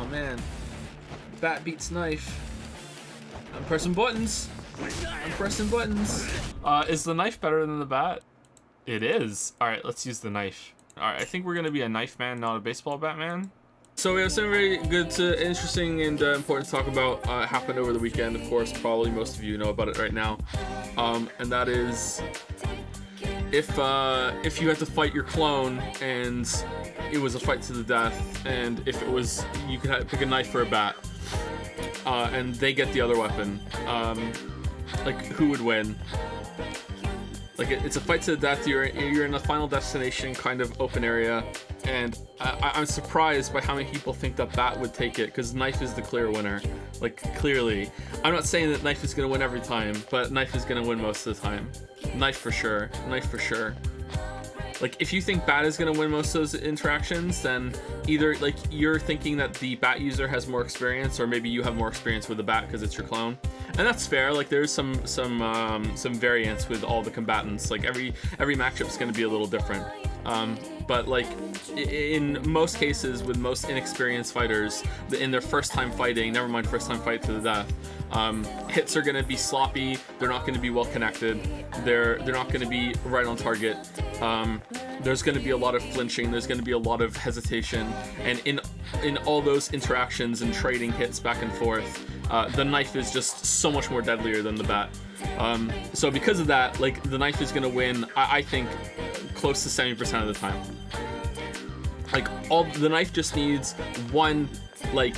man. Bat beats knife. I'm pressing buttons. I'm pressing buttons. Is the knife better than the bat? It is. All right, let's use the knife. All right, I think we're gonna be a knife man, not a baseball bat man. So we have something very good, interesting, and important to talk about. Happened over the weekend, of course. Probably most of you know about it right now, and that is if you had to fight your clone and it was a fight to the death, and if it was you could pick a knife or a bat, and they get the other weapon, like who would win? Like it's a fight to the death. You're in a final destination kind of open area, and I'm surprised by how many people think that bat would take it, because knife is the clear winner. Like clearly, I'm not saying that knife is gonna win every time, but knife is gonna win most of the time. Knife for sure. Knife for sure. Like if you think bat is gonna win most of those interactions, then either like you're thinking that the bat user has more experience, or maybe you have more experience with the bat because it's your clone, and that's fair. Like there's some variance with all the combatants. Like every matchup is gonna be a little different. But like in most cases, with most inexperienced fighters, in their first time fighting, never mind first time fight to the death, hits are gonna be sloppy. They're not gonna be well connected. They're not gonna be right on target. There's gonna be a lot of flinching. There's gonna be a lot of hesitation, and in all those interactions and trading hits back and forth, the knife is just so much more deadlier than the bat. So because of that, like the knife is gonna win, I think, close to 70% of the time. Like the knife just needs one like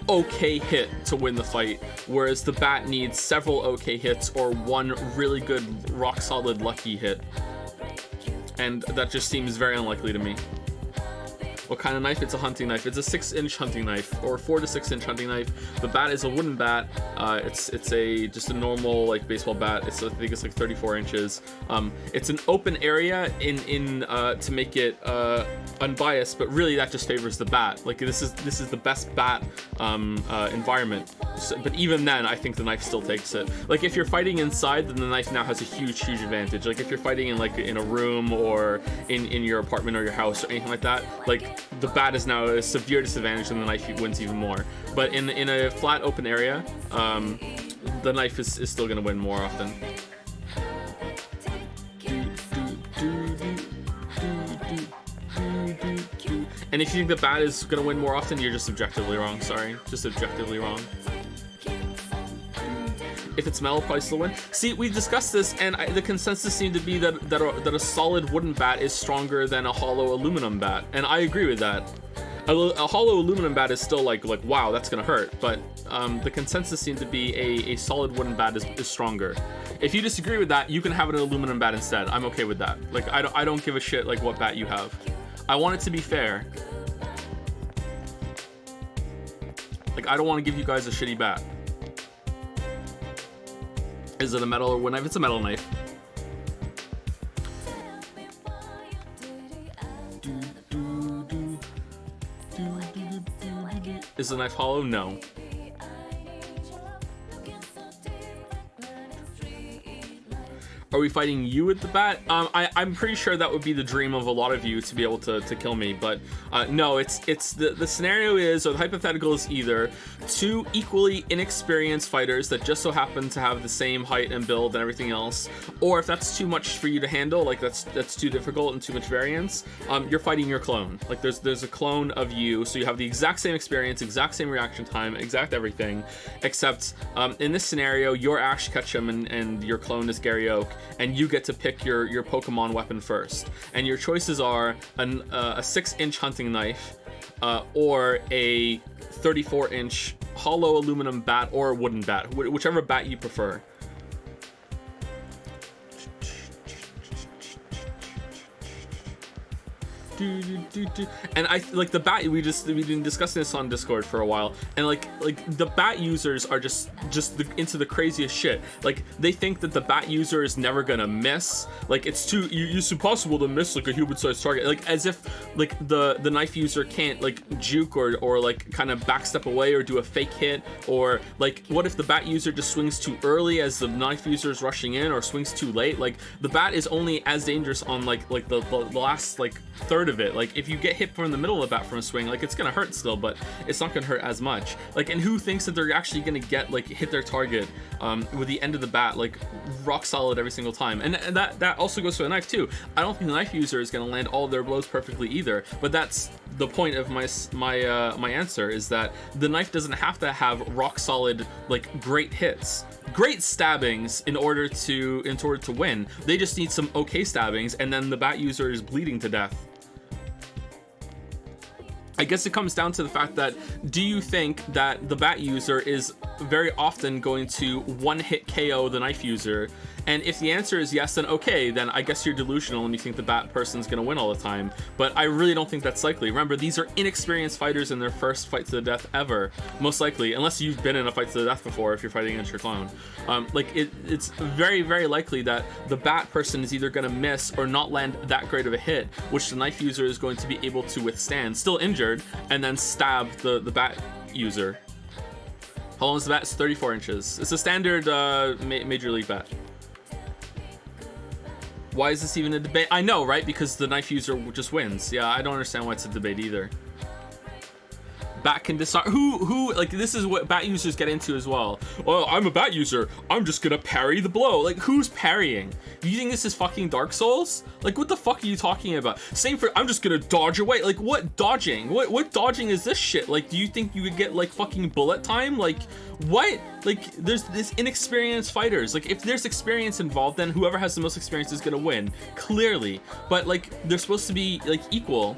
okay hit to win the fight, whereas the bat needs several okay hits or one really good rock solid lucky hit, and that just seems very unlikely to me. What kind of knife? It's a hunting knife. It's a 6-inch hunting knife, or 4 to 6 inch hunting knife. The bat is a wooden bat. It's just a normal like baseball bat. I think it's like 34 inches. It's an open area in to make it unbiased, but really that just favors the bat. Like this is the best bat environment. But even then, I think the knife still takes it. Like if you're fighting inside, then the knife now has a huge advantage. Like if you're fighting in a room or in your apartment or your house or anything like that, like the bat is now a severe disadvantage, and the knife wins even more. But in a flat open area, the knife is still going to win more often. And if you think the bat is going to win more often, you're just objectively wrong. Sorry, just objectively wrong. If it's metal, probably still win. See, we discussed this, and the consensus seemed to be that a solid wooden bat is stronger than a hollow aluminum bat, and I agree with that. A hollow aluminum bat is still like wow, that's gonna hurt, but the consensus seemed to be a solid wooden bat is stronger. If you disagree with that, you can have an aluminum bat instead. I'm okay with that. Like I don't give a shit like what bat you have. I want it to be fair. Like I don't want to give you guys a shitty bat. Is it a metal or wood knife? It's a metal knife. Is the knife hollow? No. Are we fighting you with the bat? I'm pretty sure that would be the dream of a lot of you, to be able to kill me, but no, it's the scenario is, or the hypothetical is, either two equally inexperienced fighters that just so happen to have the same height and build and everything else, or if that's too much for you to handle, like that's too difficult and too much variance, you're fighting your clone. Like there's a clone of you, so you have the exact same experience, exact same reaction time, exact everything, except in this scenario, you're Ash Ketchum and your clone is Gary Oak, and you get to pick your Pokemon weapon first. And your choices are a 6-inch hunting knife, or a 34-inch hollow aluminum bat, or a wooden bat, whichever bat you prefer. And I like the bat, we've been discussing this on Discord for a while, and like the bat users are just into the craziest shit. Like they think that the bat user is never gonna miss, like it's impossible to miss like a human-sized target, like as if like the knife user can't like juke or like kind of backstep away or do a fake hit, or like what if the bat user just swings too early as the knife user is rushing in, or swings too late. Like the bat is only as dangerous on like the last like third of it. Like, if you get hit from the middle of the bat from a swing, like, it's gonna hurt still, but it's not gonna hurt as much. Like, and who thinks that they're actually gonna get, like, hit their target with the end of the bat, like, rock solid every single time? And that also goes for the knife too. I don't think the knife user is gonna land all their blows perfectly either, but that's the point of my answer, is that the knife doesn't have to have rock solid, like, great hits, great stabbings in order to win. They just need some okay stabbings, and then the bat user is bleeding to death. I guess it comes down to the fact that, do you think that the bat user is very often going to one-hit KO the knife user? And if the answer is yes, then okay, then I guess you're delusional and you think the bat person's gonna win all the time. But I really don't think that's likely. Remember, these are inexperienced fighters in their first fight to the death ever, most likely, unless you've been in a fight to the death before if you're fighting against your clone. It's very, very likely that the bat person is either gonna miss or not land that great of a hit, which the knife user is going to be able to withstand, still injured, and then stab the bat user. How long is the bat? It's 34 inches. It's a standard Major League bat. Why is this even a debate? I know, right? Because the knife user just wins. Yeah, I don't understand why it's a debate either. Bat can disarm. Who, like, this is what bat users get into as well. Oh, I'm a bat user, I'm just gonna parry the blow. Like, who's parrying? You think this is fucking Dark Souls? Like, what the fuck are you talking about? Same for, I'm just gonna dodge away. Like, what dodging? What dodging is this shit? Like, do you think you could get, like, fucking bullet time? Like, what? Like, there's this inexperienced fighters. Like, if there's experience involved, then whoever has the most experience is gonna win, clearly. But, like, they're supposed to be, like, equal.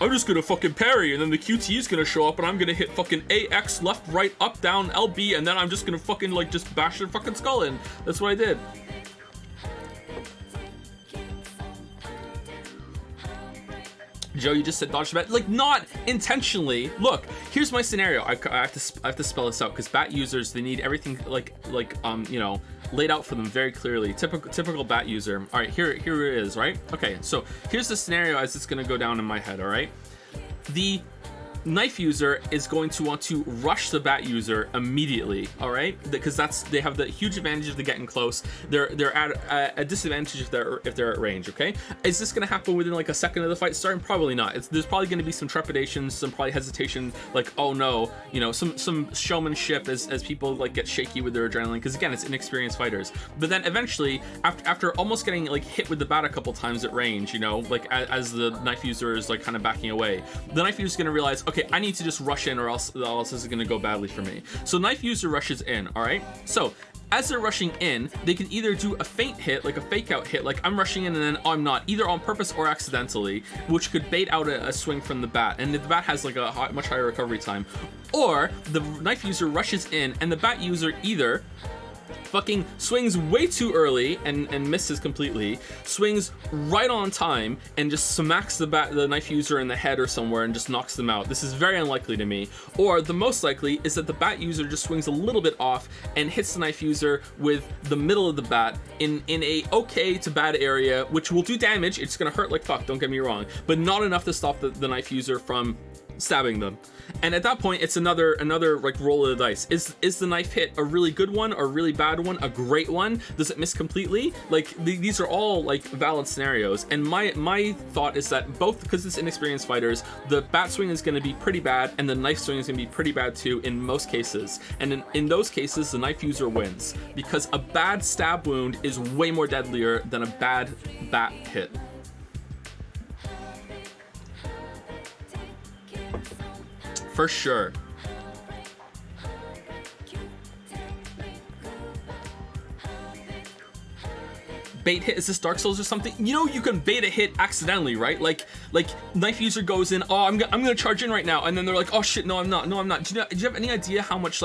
I'm just gonna fucking parry, and then the QT is gonna show up, and I'm gonna hit fucking AX, left, right, up, down, LB, and then I'm just gonna fucking, like, just bash their fucking skull in. That's what I did. Joe, you just said dodge the bat. Like, not intentionally. Look, here's my scenario. I have to spell this out, because bat users, they need everything you know, laid out for them very clearly. Typical bat user. All right, here it is, right? Okay, so here's the scenario as it's gonna go down in my head, all right? The knife user is going to want to rush the bat user immediately, all right? Because they have the huge advantage of the getting close. They're at a disadvantage if they're at range, okay? Is this gonna happen within like a second of the fight starting? Probably not. There's probably gonna be some trepidation, some probably hesitation, like, oh no, you know, some showmanship as people like get shaky with their adrenaline, because again, it's inexperienced fighters. But then eventually, after almost getting like hit with the bat a couple times at range, you know, like as the knife user is like kind of backing away, the knife user is gonna realize, okay, I need to just rush in or else this is gonna go badly for me. So knife user rushes in, all right? So as they're rushing in, they can either do a feint hit, like a fake out hit, like I'm rushing in and then I'm not, either on purpose or accidentally, which could bait out a swing from the bat, and the bat has like a much higher recovery time. Or the knife user rushes in and the bat user either fucking swings way too early and misses completely, swings right on time and just smacks the knife user in the head or somewhere and just knocks them out. This is very unlikely to me. Or the most likely is that the bat user just swings a little bit off and hits the knife user with the middle of the bat in a okay to bad area, which will do damage. It's gonna hurt like fuck, don't get me wrong, but not enough to stop the knife user from stabbing them. And at that point, it's another like roll of the dice. Is the knife hit a really good one, or a really bad one, a great one? Does it miss completely? Like these are all like valid scenarios. And my thought is that both, because it's inexperienced fighters, the bat swing is going to be pretty bad, and the knife swing is going to be pretty bad too in most cases. And in those cases, the knife user wins, because a bad stab wound is way more deadlier than a bad bat hit. For sure. Bait hit, is this Dark Souls or something? You know, you can bait a hit accidentally, right? Like knife user goes in, oh, I'm gonna charge in right now, and then they're like, oh shit, no I'm not. Do you have any idea how much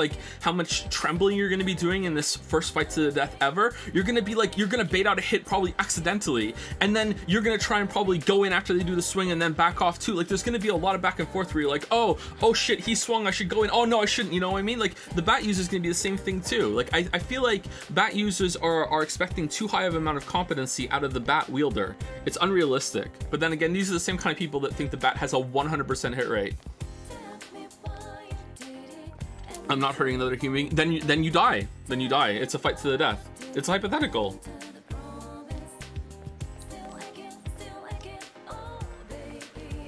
trembling you're gonna be doing in this first fight to the death ever? You're gonna bait out a hit probably accidentally, and then you're gonna try and probably go in after they do the swing and then back off too. Like, there's gonna be a lot of back and forth where you're like, oh shit, he swung, I should go in, oh no I shouldn't, you know what I mean? Like, the bat user is gonna be the same thing too. Like, I feel like bat users are expecting too high of an amount of competency out of the bat wielder. It's unrealistic. But then again, these are the same kind of people that think the bat has a 100% hit rate. I'm not hurting another human being. Then you die. It's a fight to the death. It's a hypothetical.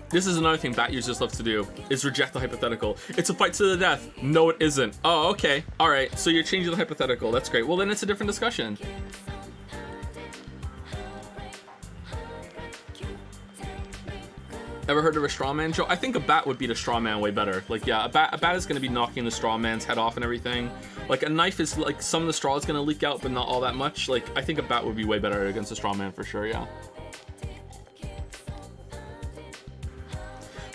This is another thing bat users love to do, is reject the hypothetical. It's a fight to the death. No, it isn't. Oh, okay. All right, so you're changing the hypothetical. That's great. Well, then it's a different discussion. Ever heard of a straw man, Joe? I think a bat would beat a straw man way better. Like, yeah, a bat is going to be knocking the straw man's head off and everything. Like, a knife is, like, some of the straw is going to leak out, but not all that much. Like, I think a bat would be way better against a straw man for sure, yeah.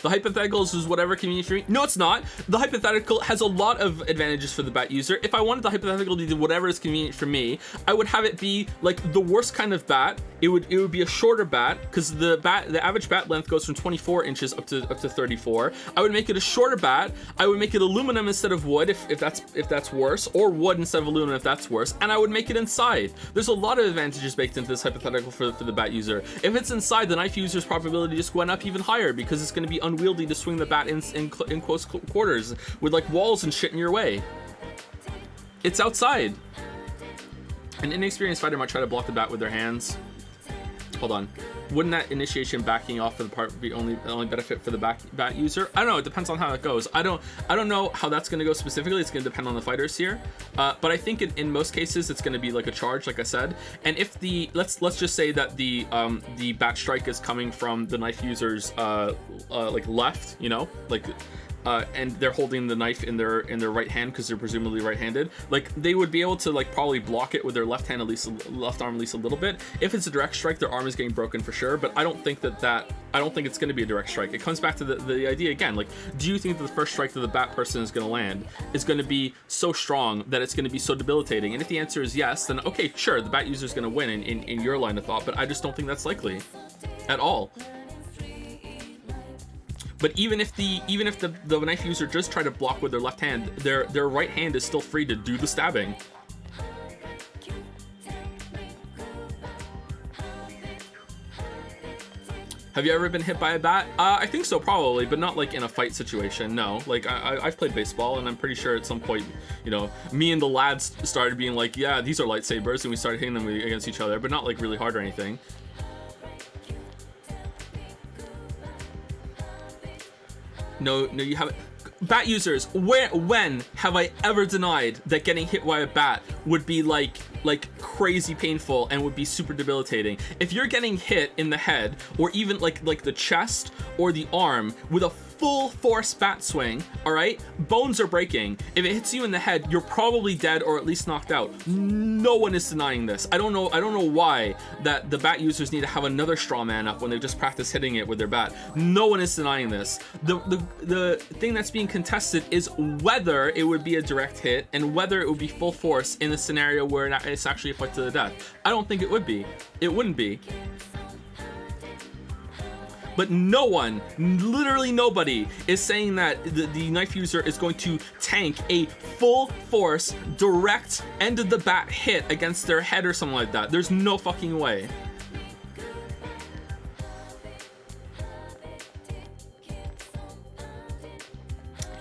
The hypothetical is whatever convenient for me. No, it's not. The hypothetical has a lot of advantages for the bat user. If I wanted the hypothetical to do whatever is convenient for me, I would have it be like the worst kind of bat. It would be a shorter bat, because the average bat length goes from 24 inches up to 34. I would make it a shorter bat. I would make it aluminum instead of wood if that's worse, or wood instead of aluminum if that's worse. And I would make it inside. There's a lot of advantages baked into this hypothetical for the bat user. If it's inside, the knife user's probability just went up even higher, because it's going to be unwieldy to swing the bat in close quarters with like walls and shit in your way. It's outside. An inexperienced fighter might try to block the bat with their hands. Hold on. Wouldn't that initiation backing off of the part be only benefit for the bat user? I don't know. It depends on how it goes. I don't know how that's going to go specifically. It's going to depend on the fighters here. But I think in most cases it's going to be like a charge, like I said. And if the let's just say that the bat strike is coming from the knife user's like left, you know, like. And they're holding the knife in their right hand because they're presumably right-handed. Like, they would be able to like probably block it with their left hand, left arm at least a little bit. If it's a direct strike, their arm is getting broken for sure. But I don't think I don't think it's going to be a direct strike. It comes back to the idea again. Like, do you think that the first strike that the bat person is going to land is going to be so strong that it's going to be so debilitating? And if the answer is yes, then okay, sure, the bat user is going to win in your line of thought. But I just don't think that's likely at all. But even if the knife user just try to block with their left hand, their right hand is still free to do the stabbing. Have you ever been hit by a bat? I think so, probably, but not like in a fight situation. No, like I've played baseball, and I'm pretty sure at some point, you know, me and the lads started being like, yeah, these are lightsabers, and we started hitting them against each other, but not like really hard or anything. No, you haven't. Bat users, when have I ever denied that getting hit by a bat would be like crazy painful and would be super debilitating? If you're getting hit in the head, or even like the chest or the arm with a full force bat swing, all right, bones are breaking. If it hits you in the head, you're probably dead or at least knocked out. No one is denying this. I don't know why that the bat users need to have another straw man up when they just practice hitting it with their bat. No one is denying this. The thing that's being contested is whether it would be a direct hit and whether it would be full force in a scenario where it's actually a fight to the death. I don't think it would be. It wouldn't be. But no one, literally nobody, is saying that the knife user is going to tank a full force, direct, end of the bat hit against their head or something like that. There's no fucking way.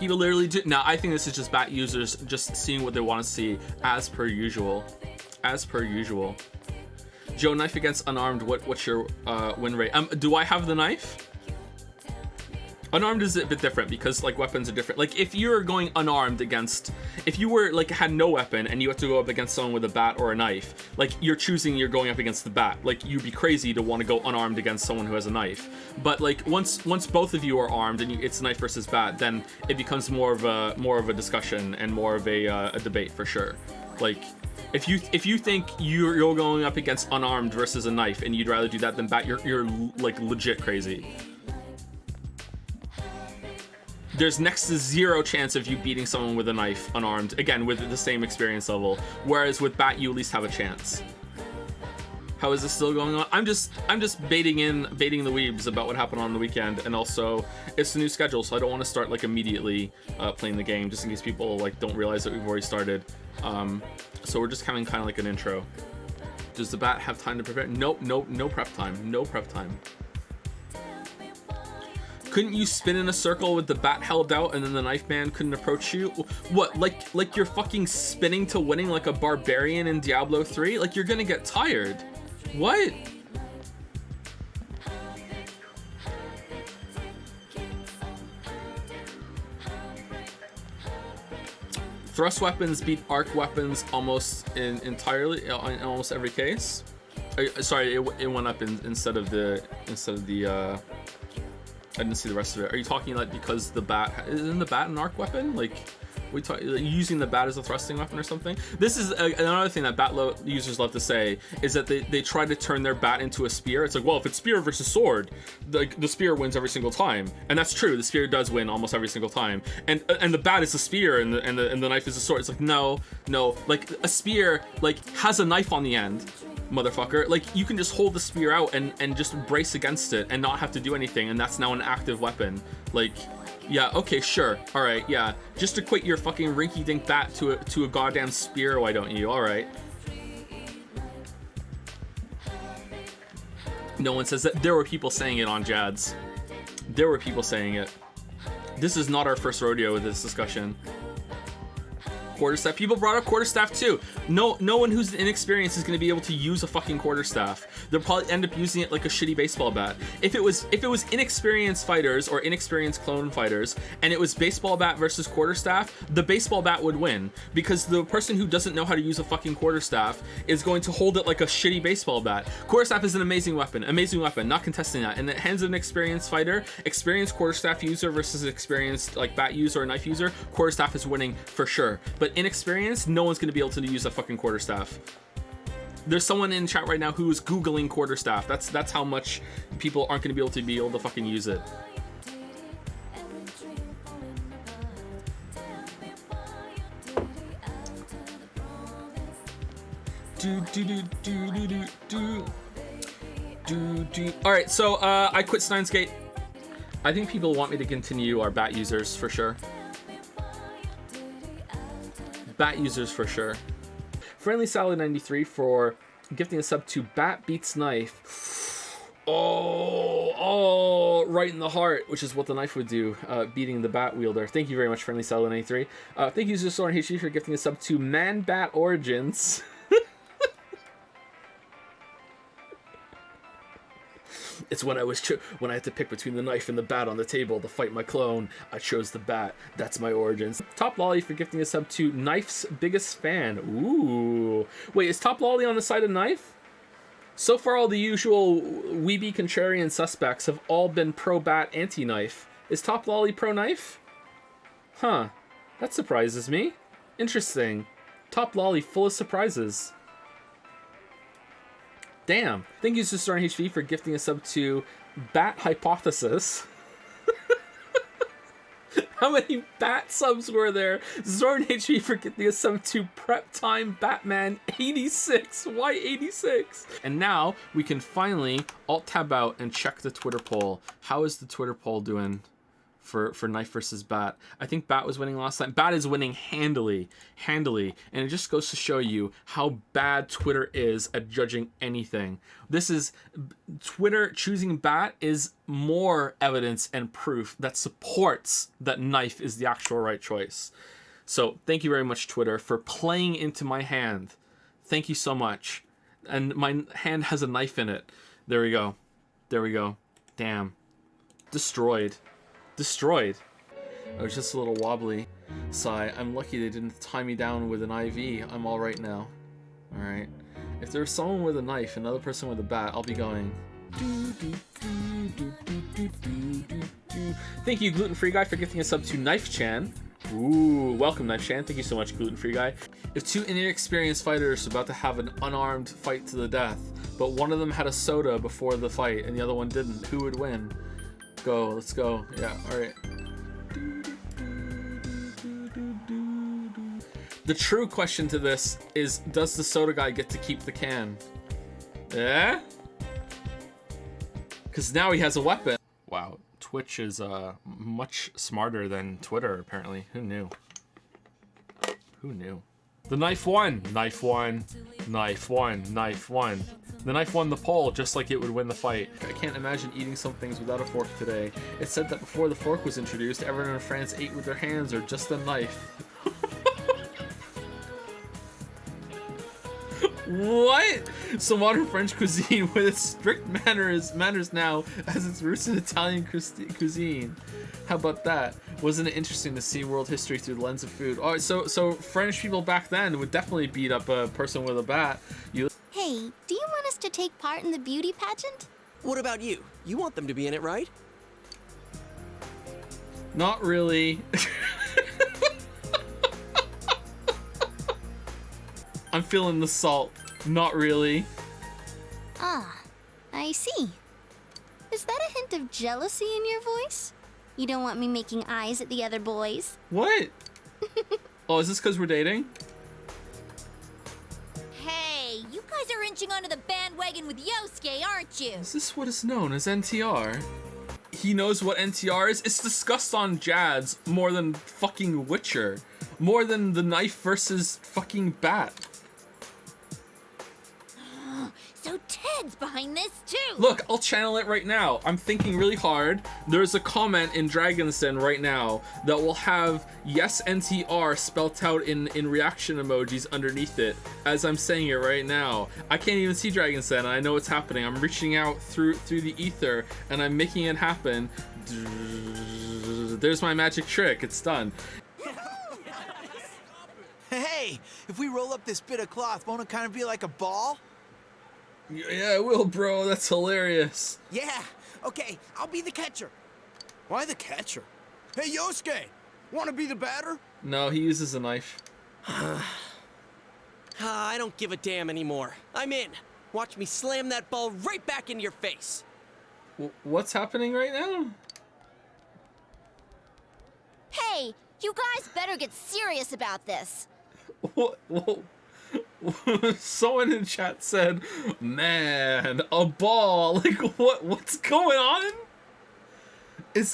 People literally do. Now, I think this is just bat users just seeing what they want to see, as per usual. As per usual. Joe, knife against unarmed, what's your win rate? Do I have the knife? Unarmed is a bit different because like weapons are different. Like if you're going unarmed against, if you were like had no weapon and you have to go up against someone with a bat or a knife, like you're going up against the bat. Like you'd be crazy to want to go unarmed against someone who has a knife. But like once both of you are armed and it's knife versus bat, then it becomes more of a discussion and more of a debate for sure. Like if you think you're going up against unarmed versus a knife and you'd rather do that than bat, you're like legit crazy. There's next to zero chance of you beating someone with a knife unarmed, again with the same experience level, whereas with bat you at least have a chance. How is this still going on? I'm just baiting the weebs about what happened on the weekend, and also it's the new schedule, so I don't want to start like immediately playing the game, just in case people like don't realize that we've already started. So we're just having kind of like an intro. Does the bat have time to prepare? Nope, no prep time. Couldn't you spin in a circle with the bat held out and then the knife man couldn't approach you? What, like you're fucking spinning to winning like a barbarian in Diablo 3? Like you're gonna get tired. What? Thrust weapons beat arc weapons almost entirely in almost every case. Sorry, it went up instead of the I didn't see the rest of it. Are you talking like because the bat isn't the bat an arc weapon? Like we talk like, using the bat as a thrusting weapon or something? This is another thing that bat users love to say is that they try to turn their bat into a spear. It's like, well, if it's spear versus sword, the spear wins every single time, and that's true. The spear does win almost every single time, and the bat is a spear and the knife is a sword. It's like no, like a spear like has a knife on the end. Motherfucker, like you can just hold the spear out and just brace against it and not have to do anything, and that's now an active weapon. Like, yeah, okay, sure, all right, yeah, just equate your fucking rinky-dink bat to a goddamn spear, why don't you? All right. No one says that. There were people saying it on Jads. There were people saying it. This is not our first rodeo with this discussion. Quarterstaff. People brought up quarterstaff too. No one who's inexperienced is going to be able to use a fucking quarterstaff. They'll probably end up using it like a shitty baseball bat. If it was inexperienced fighters or inexperienced clone fighters, and it was baseball bat versus quarterstaff, the baseball bat would win because the person who doesn't know how to use a fucking quarterstaff is going to hold it like a shitty baseball bat. Quarterstaff is an amazing weapon, not contesting that. In the hands of an experienced fighter, experienced quarterstaff user versus experienced like bat user or knife user, quarterstaff is winning for sure. But inexperienced, no one's going to be able to use a fucking quarterstaff. There's someone in chat right now who is Googling quarterstaff. That's how much people aren't going to be able to fucking use it. All right, so I quit Steins Gate. I think people want me to continue our bat users for sure. Bat users for sure. Friendly Salad 93 for gifting a sub to Bat Beats Knife. Oh, right in the heart, which is what the knife would do, beating the bat wielder. Thank you very much, Friendly Salad 93. Thank you, Soren HG, for gifting a sub to Man Bat Origins. It's when when I had to pick between the knife and the bat on the table to fight my clone, I chose the bat. That's my origins. Top Lolly for gifting a sub to Knife's biggest fan. Ooh. Wait, is Top Lolly on the side of Knife? So far, all the usual weeby contrarian suspects have all been pro-bat, anti-knife. Is Top Lolly pro-knife? Huh. That surprises me. Interesting. Top Lolly full of surprises. Damn. Thank you to Storm HV for gifting a sub to Bat Hypothesis. How many bat subs were there? Zorn HV for gifting a sub to Prep Time Batman 86. Why 86? And now we can finally alt-tab out and check the Twitter poll. How is the Twitter poll doing for Knife versus Bat? I think Bat was winning last time. Bat is winning handily, and it just goes to show you how bad Twitter is at judging anything. This is Twitter choosing Bat is more evidence and proof that supports that Knife is the actual right choice. So thank you very much, Twitter, for playing into my hand. Thank you so much. And my hand has a knife in it. There we go. Damn. Destroyed. I was just a little wobbly. Sigh. I'm lucky they didn't tie me down with an IV. I'm all right now. All right. If there's someone with a knife, another person with a bat, I'll be going. Thank you, Gluten Free Guy, for gifting a sub to Knife Chan. Ooh, welcome, Knife Chan. Thank you so much, Gluten Free Guy. If two inexperienced fighters are about to have an unarmed fight to the death, but one of them had a soda before the fight and the other one didn't, who would win? Go, let's go. Yeah, alright. The true question to this is, does the soda guy get to keep the can? Yeah? Because now he has a weapon. Wow, Twitch is much smarter than Twitter, apparently. Who knew? The knife won. Knife won. The knife won the poll, just like it would win the fight. I can't imagine eating some things without a fork today. It's said that before the fork was introduced, everyone in France ate with their hands or just a knife. What? So modern French cuisine with its strict manners now as its roots in Italian cuisine. How about that? Wasn't it interesting to see world history through the lens of food? All right, so French people back then would definitely beat up a person with a bat. Hey, do you want us to take part in the beauty pageant? What about you? You want them to be in it, right? Not really. I'm feeling the salt. Not really. Ah, I see. Is that a hint of jealousy in your voice? You don't want me making eyes at the other boys? What? Oh, is this because we're dating? Hey, you guys are inching onto the bandwagon with Yosuke, aren't you? Is this what is known as NTR? He knows what NTR is? It's discussed on Jads more than fucking Witcher. More than the knife versus fucking bat. So Ted's behind this too. Look, I'll channel it right now. I'm thinking really hard. There's a comment in Dragon's Den right now that will have yes NTR spelt out in reaction emojis underneath it as I'm saying it right now. I can't even see Dragon's Den and I know what's happening. I'm reaching out through the ether and I'm making it happen. There's my magic trick. It's done. Hey, if we roll up this bit of cloth, won't it kind of be like a ball? Yeah, I will, bro. That's hilarious. Yeah. Okay, I'll be the catcher. Why the catcher? Hey, Yosuke, want to be the batter? No, he uses a knife. I don't give a damn anymore. I'm in. Watch me slam that ball right back into your face. What's happening right now? Hey, you guys better get serious about this. What? Someone in chat said, "Man, a ball." Like, what's going on?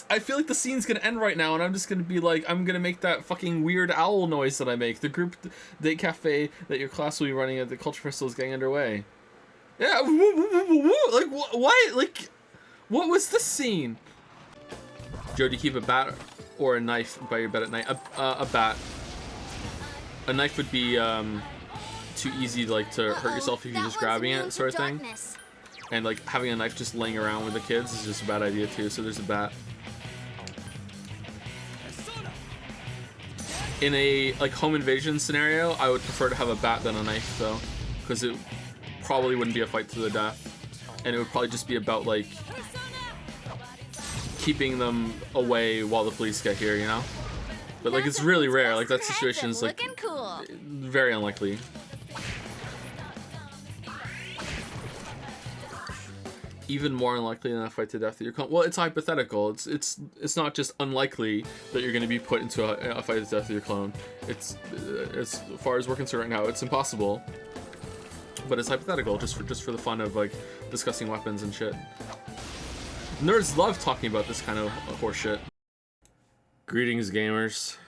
I feel like the scene's gonna end right now, and I'm just gonna be like, I'm gonna make that fucking weird owl noise that I make. The group date cafe that your class will be running at the culture festival is getting underway. Yeah, like what? Like, what was this scene? Joe, do you keep a bat or a knife by your bed at night? A bat. A knife would be too easy like to hurt yourself if you're just grabbing it, sort of thing. And like having a knife just laying around with the kids is just a bad idea too. So there's a bat. In a like home invasion scenario, I would prefer to have a bat than a knife though, because it probably wouldn't be a fight to the death, and it would probably just be about like keeping them away while the police get here, you know. But like it's really rare. Like that situation is like very unlikely. Even more unlikely than a fight to death that you're well, it's hypothetical. It's not just unlikely that you're going to be put into a fight to death with your clone. It's as far as we're concerned right now, it's impossible. But it's hypothetical, just for the fun of like discussing weapons and shit. Nerds love talking about this kind of horse shit. Greetings, gamers.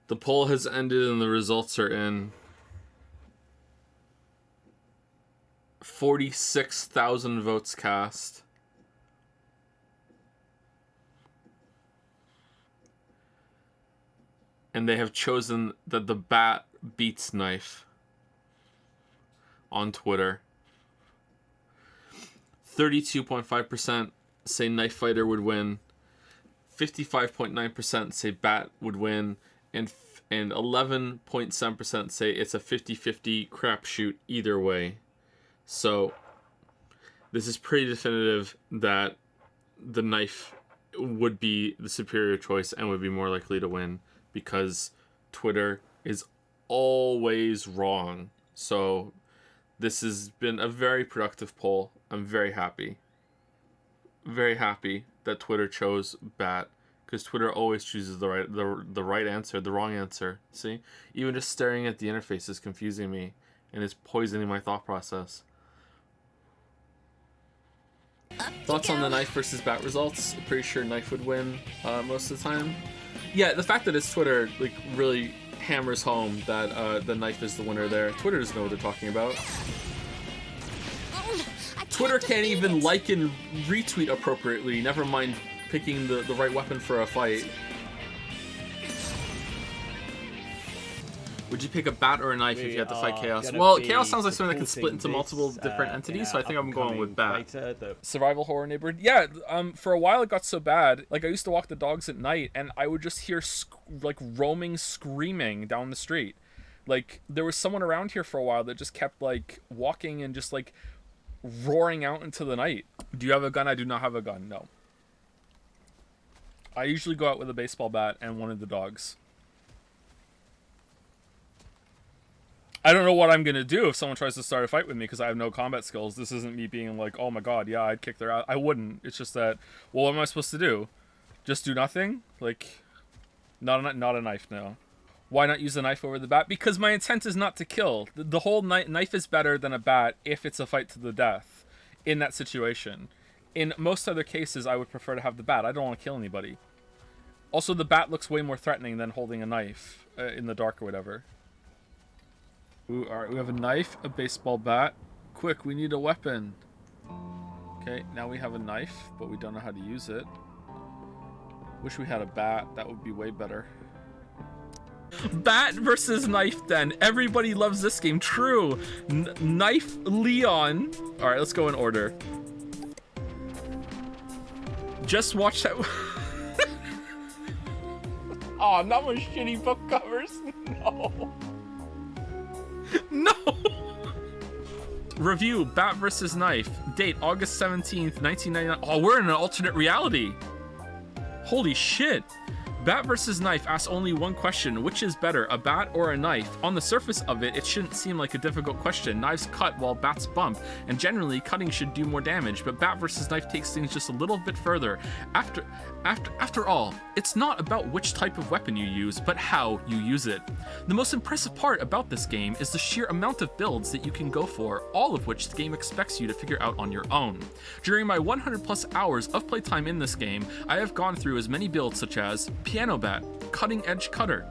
The poll has ended and the results are in. 46,000 votes cast. And they have chosen that the bat beats knife on Twitter. 32.5% say knife fighter would win. 55.9% say bat would win. And 11.7% say it's a 50-50 crapshoot either way. So, this is pretty definitive that the knife would be the superior choice and would be more likely to win because Twitter is always wrong. So, this has been a very productive poll. I'm very happy. Very happy that Twitter chose bat because Twitter always chooses the right answer, the wrong answer. See? Even just staring at the interface is confusing me and it's poisoning my thought process. Thoughts on the knife versus bat results? Pretty sure knife would win most of the time. Yeah, the fact that it's Twitter like really hammers home that the knife is the winner there. Twitter doesn't know what they're talking about. Twitter can't even like and retweet appropriately, never mind picking the right weapon for a fight. Would you pick a bat or a knife if you had to fight Chaos? Well, Chaos sounds like something that can split into multiple different entities, so I think I'm going with bat. Survival horror neighborhood. Yeah, for a while it got so bad. Like, I used to walk the dogs at night, and I would just hear, like, roaming screaming down the street. Like, there was someone around here for a while that just kept, like, walking and just, like, roaring out into the night. Do you have a gun? I do not have a gun, no. I usually go out with a baseball bat and one of the dogs. I don't know what I'm going to do if someone tries to start a fight with me because I have no combat skills. This isn't me being like, oh my god, yeah, I'd kick their ass. I wouldn't. It's just that, well, what am I supposed to do? Just do nothing? Like, not a knife, no. Why not use a knife over the bat? Because my intent is not to kill. The whole knife is better than a bat if it's a fight to the death in that situation. In most other cases, I would prefer to have the bat. I don't want to kill anybody. Also, the bat looks way more threatening than holding a knife in the dark or whatever. Ooh, alright, we have a knife, a baseball bat. Quick, we need a weapon. Okay, now we have a knife, but we don't know how to use it. Wish we had a bat. That would be way better. Bat versus knife then. Everybody loves this game. True. Knife Leon. Alright, let's go in order. Just watch that. Oh, not more shitty book covers. No. No! Review, Bat vs. Knife. Date, August 17th, 1999. Oh, we're in an alternate reality. Holy shit. Bat vs. Knife asks only one question. Which is better, a bat or a knife? On the surface of it, it shouldn't seem like a difficult question. Knives cut while bats bump, and generally, cutting should do more damage, but Bat vs. Knife takes things just a little bit further. After all, it's not about which type of weapon you use, but how you use it. The most impressive part about this game is the sheer amount of builds that you can go for, all of which the game expects you to figure out on your own. During my 100 plus hours of playtime in this game, I have gone through as many builds such as Piano Bat, Cutting Edge Cutter,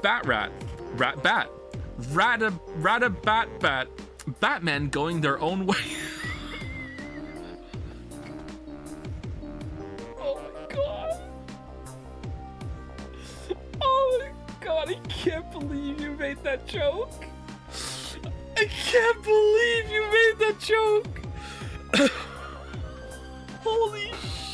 Bat Rat, Rat Bat, Rata Bat Bat, Batman going their own way. Oh my god. Oh my god, I can't believe you made that joke. I can't believe you made that joke. Holy shit.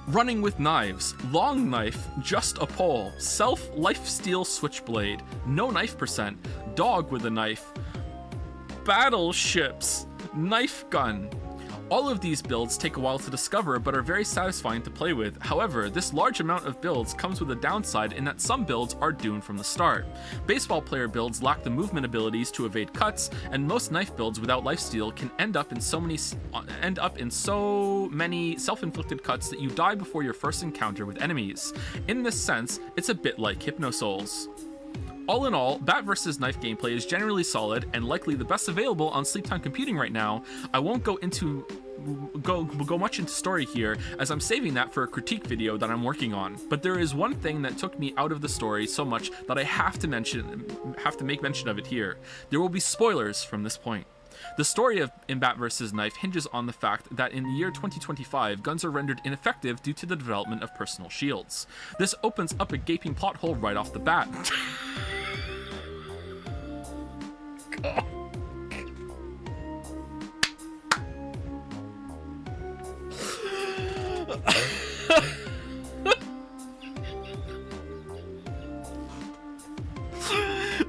Running with knives, long knife, just a pole, self lifesteal switchblade, no knife percent, dog with a knife, battleships, knife gun. All of these builds take a while to discover but are very satisfying to play with. However, this large amount of builds comes with a downside in that some builds are doomed from the start. Baseball player builds lack the movement abilities to evade cuts, and most knife builds without lifesteal can end up in so many self-inflicted cuts that you die before your first encounter with enemies. In this sense, it's a bit like Hypno Souls. All in all, Bat vs. Knife gameplay is generally solid and likely the best available on Sleep Time Computing right now. I won't go much into story here, as I'm saving that for a critique video that I'm working on. But there is one thing that took me out of the story so much that I have to make mention of it here. There will be spoilers from this point. The story in Bat vs. Knife hinges on the fact that in the year 2025, guns are rendered ineffective due to the development of personal shields. This opens up a gaping plot hole right off the bat. God.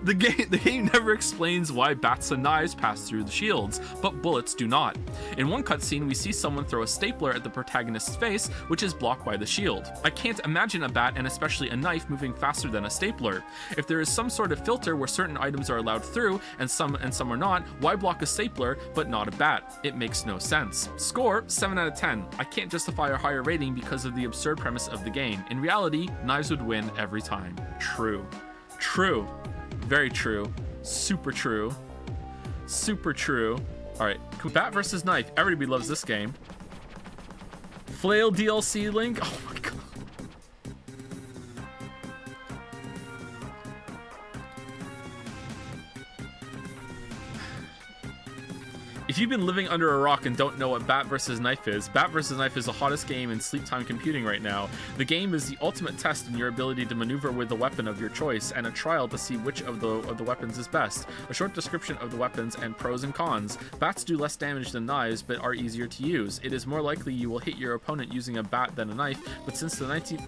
The game never explains why bats and knives pass through the shields, but bullets do not. In one cutscene, we see someone throw a stapler at the protagonist's face, which is blocked by the shield. I can't imagine a bat, and especially a knife, moving faster than a stapler. If there is some sort of filter where certain items are allowed through, and some are not, why block a stapler, but not a bat? It makes no sense. Score, 7 out of 10. I can't justify a higher rating because of the absurd premise of the game. In reality, knives would win every time. True. True. Very true. Super true. Super true. Alright, Bat vs. Knife. Everybody loves this game. Flail DLC link. Oh my god. If you've been living under a rock and don't know what Bat vs. Knife is, Bat vs. Knife is the hottest game in sleep time computing right now. The game is the ultimate test in your ability to maneuver with the weapon of your choice, and a trial to see which of the weapons is best. A short description of the weapons and pros and cons. Bats do less damage than knives, but are easier to use. It is more likely you will hit your opponent using a bat than a knife, but since the 19...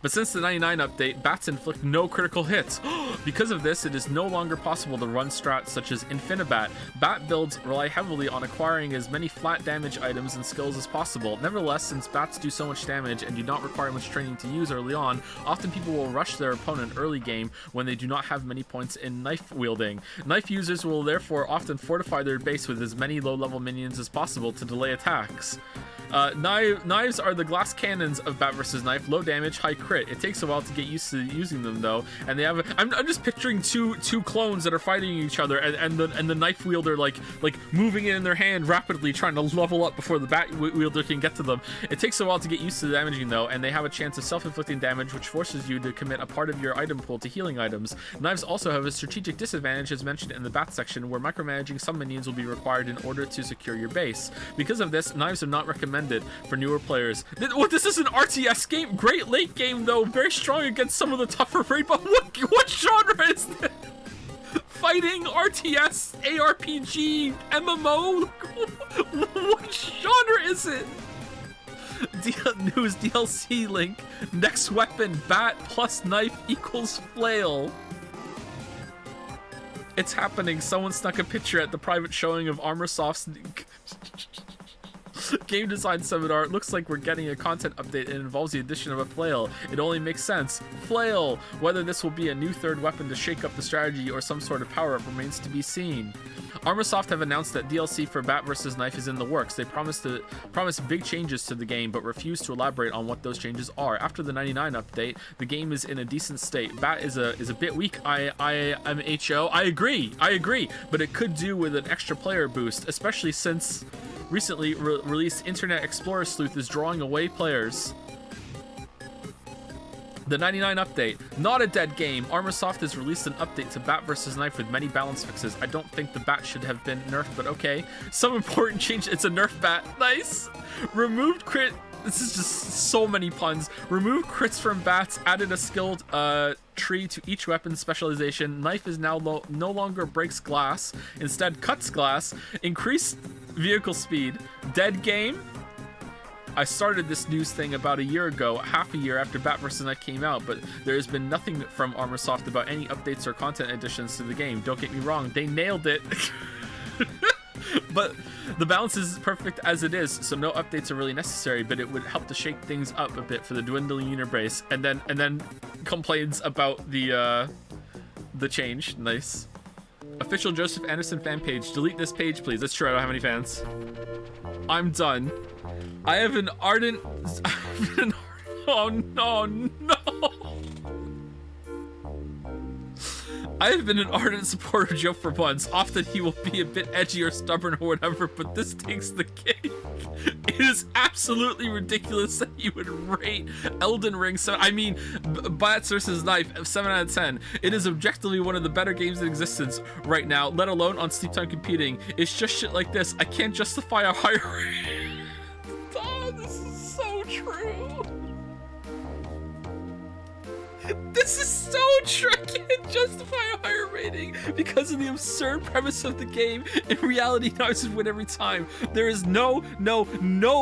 But since the 99 update, bats inflict no critical hits. Because of this, it is no longer possible to run strats such as Infinibat. Bat builds rely heavily on acquiring as many flat damage items and skills as possible. Nevertheless, since bats do so much damage and do not require much training to use early on, often people will rush their opponent early game when they do not have many points in knife wielding. Knife users will therefore often fortify their base with as many low-level minions as possible to delay attacks. Knives are the glass cannons of Bat vs. Knife, low damage, high crit. It takes a while to get used to using them though, and they have I'm just picturing two clones that are fighting each other, and the knife wielder like moving it in their hand rapidly, trying to level up before the bat wielder can get to them. It takes a while to get used to the damaging though, and they have a chance of self-inflicting damage, which forces you to commit a part of your item pool to healing items. Knives also have a strategic disadvantage as mentioned in the bat section, where micromanaging some minions will be required in order to secure your base. Because of this, knives are not recommended for newer players. This is an RTS game, great late game though, very strong against some of the tougher raid, but what genre is this? Fighting, RTS, ARPG, MMO? What genre is it? News DLC link, next weapon, bat plus knife equals flail. It's happening, someone snuck a picture at the private showing of Armorsoft's game design seminar. It looks like we're getting a content update and involves the addition of a flail. It only makes sense. Flail! Whether this will be a new third weapon to shake up the strategy or some sort of power-up remains to be seen. Armorsoft have announced that DLC for Bat vs. Knife is in the works. They promise big changes to the game, but refuse to elaborate on what those changes are. After the 99 update, the game is in a decent state. Bat is a bit weak. IMHO. I agree, but it could do with an extra player boost, especially since recently released Internet Explorer Sleuth is drawing away players. The 99 update, not a dead game. Armorsoft has released an update to Bat vs. Knife with many balance fixes. I don't think the bat should have been nerfed, but okay. Some important change. It's a nerf bat. Nice. Removed crit. This is just so many puns. Removed crits from bats. Added a skilled tree to each weapon specialization. Knife is now no longer breaks glass, instead cuts glass. Increased vehicle speed. Dead game. I started this news thing about a year ago, half a year after Bat vs. Knife came out, but there has been nothing from Armorsoft about any updates or content additions to the game. Don't get me wrong, they nailed it. But the balance is perfect as it is, so no updates are really necessary, but it would help to shake things up a bit for the dwindling user base, and then complains about the change. Nice. Official Joseph Anderson fan page. Delete this page, please. That's true, I don't have any fans. I'm done. I have an ardent... Oh, no. I have been an ardent supporter of Joe for months. Often he will be a bit edgy or stubborn or whatever, but this takes the cake. It is absolutely ridiculous that you would rate Elden Ring Bats vs. Knife 7 out of 10. It is objectively one of the better games in existence right now, let alone on sleep time computing. It's just shit like this. I can't justify a higher rating. Oh, this is so true. This is so true. I can't justify a higher rating because of the absurd premise of the game. In reality, knives would win every time. There is no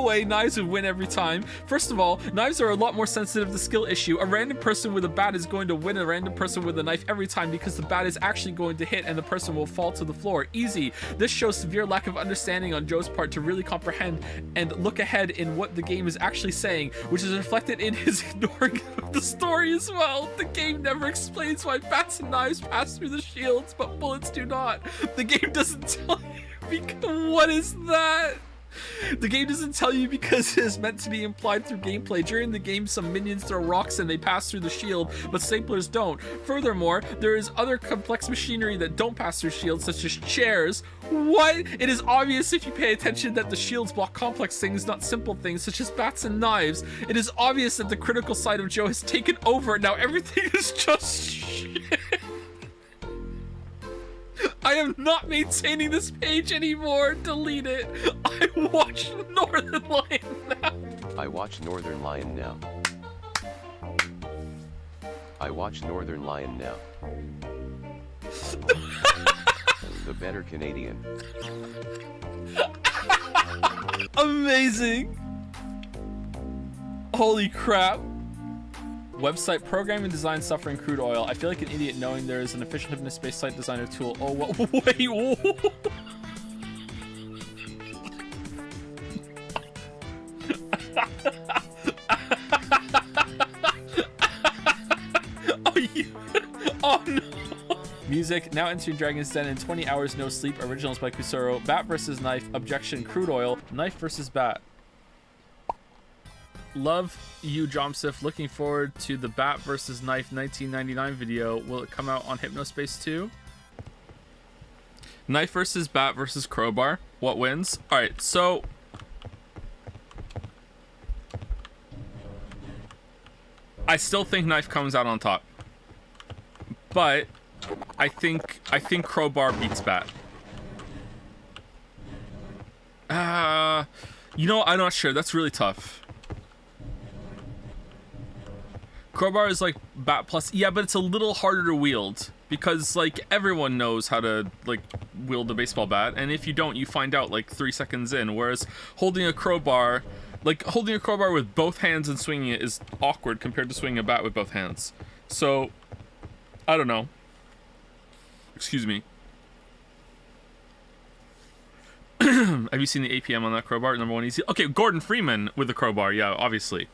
way knives would win every time. First of all, knives are a lot more sensitive to skill issue. A random person with a bat is going to win a random person with a knife every time because the bat is actually going to hit and the person will fall to the floor. Easy. This shows severe lack of understanding on Joe's part to really comprehend and look ahead in what the game is actually saying, which is reflected in his ignoring of the story as well. The game never explains why bats and knives pass through the shields, but bullets do not. The game doesn't tell you. What is that? The game doesn't tell you because it is meant to be implied through gameplay. During the game, some minions throw rocks and they pass through the shield, but staplers don't. Furthermore, there is other complex machinery that don't pass through shields, such as chairs. What? It is obvious if you pay attention that the shields block complex things, not simple things, such as bats and knives. It is obvious that the critical side of Joe has taken over. Now everything is just shit. I am not maintaining this page anymore. Delete it. I watch Northern Lion now. I watch Northern Lion now. I watch Northern Lion now. The better Canadian. Amazing. Holy crap. Website programming, design, suffering, crude oil. I feel like an idiot knowing there is an efficient hypnospace site designer tool. Oh, wait. Whoa. Oh no. Music, now entering Dragon's Den in 20 hours, no sleep. Originals by Kusuro. Bat versus knife. Objection, crude oil. Knife versus bat. Love you, Jomsif. Looking forward to the Bat versus Knife 1999 video. Will it come out on Hypnospace 2? Knife versus Bat versus Crowbar. What wins? Alright, so... I still think Knife comes out on top. But I think Crowbar beats Bat. You know, I'm not sure. That's really tough. Crowbar is like Bat plus, yeah, but it's a little harder to wield because like everyone knows how to like wield a baseball bat, and if you don't, you find out like 3 seconds in. Whereas holding a crowbar with both hands and swinging it is awkward compared to swinging a bat with both hands. So I don't know. Excuse me. Have you seen the APM on that crowbar? Number 1 easy. Okay, Gordon Freeman with the crowbar. Yeah, obviously.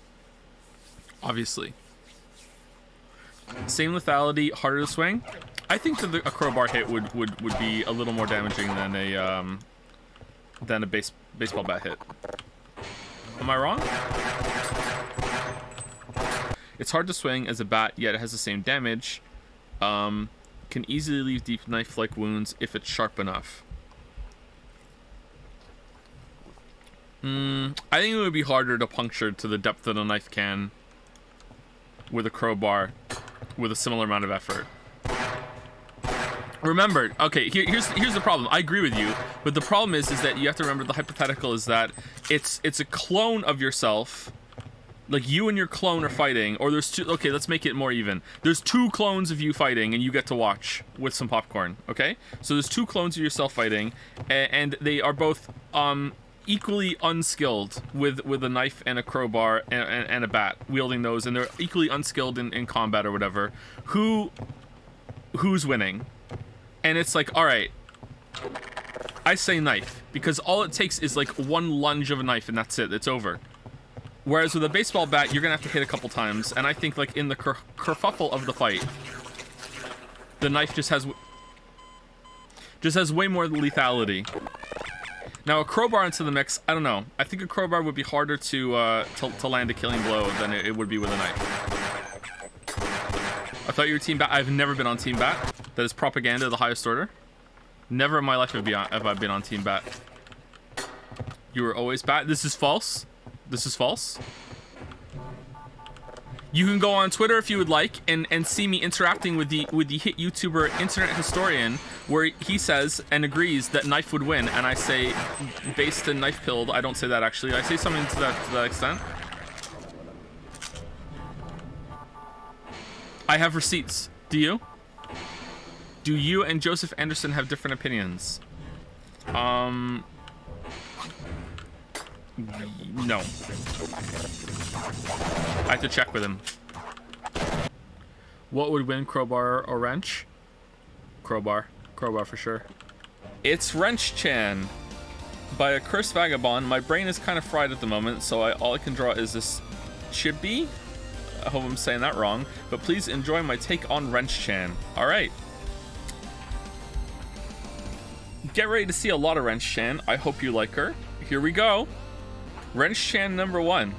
Same lethality, harder to swing. I think that a crowbar hit would be a little more damaging than a baseball bat hit. Am I wrong? It's hard to swing as a bat, yet it has the same damage. Can easily leave deep knife-like wounds if it's sharp enough. I think it would be harder to puncture to the depth that a knife can with a crowbar with a similar amount of effort. Remember, okay, here's the problem. I agree with you, but the problem is that you have to remember the hypothetical is that it's a clone of yourself. Like you and your clone are fighting, or there's two. Okay, let's make it more even. There's 2 clones of you fighting, and you get to watch with some popcorn. Okay, so there's 2 clones of yourself fighting, and they are both equally unskilled with a knife and a crowbar and a bat, wielding those, and they're equally unskilled in combat or whatever. Who's winning? And it's like, all right, I say knife, because all it takes is like 1 lunge of a knife and that's it, it's over. Whereas with a baseball bat, you're gonna have to hit a couple times, and I think like in the kerfuffle of the fight, the knife just has way more lethality. Now a crowbar into the mix, I don't know. I think a crowbar would be harder to land a killing blow than it would be with a knife. I thought you were Team Bat. I've never been on Team Bat. That is propaganda of the highest order. Never in my life have I been on Team Bat. You were always Bat. This is false. This is false. You can go on Twitter if you would like and see me interacting with the hit YouTuber Internet Historian, where he says and agrees that knife would win, and I say based and knife pilled. I don't say that actually. I say something to that extent. I have receipts. Do you? Do you and Joseph Anderson have different opinions? No. I have to check with him. What would win, crowbar or wrench? Crowbar. Crowbar for sure. It's Wench Chan. By a cursed vagabond. My brain is kind of fried at the moment, so all I can draw is this chibi. I hope I'm saying that wrong, but please enjoy my take on Wench Chan. All right. Get ready to see a lot of Wench Chan. I hope you like her. Here we go. Wench Chan number 1.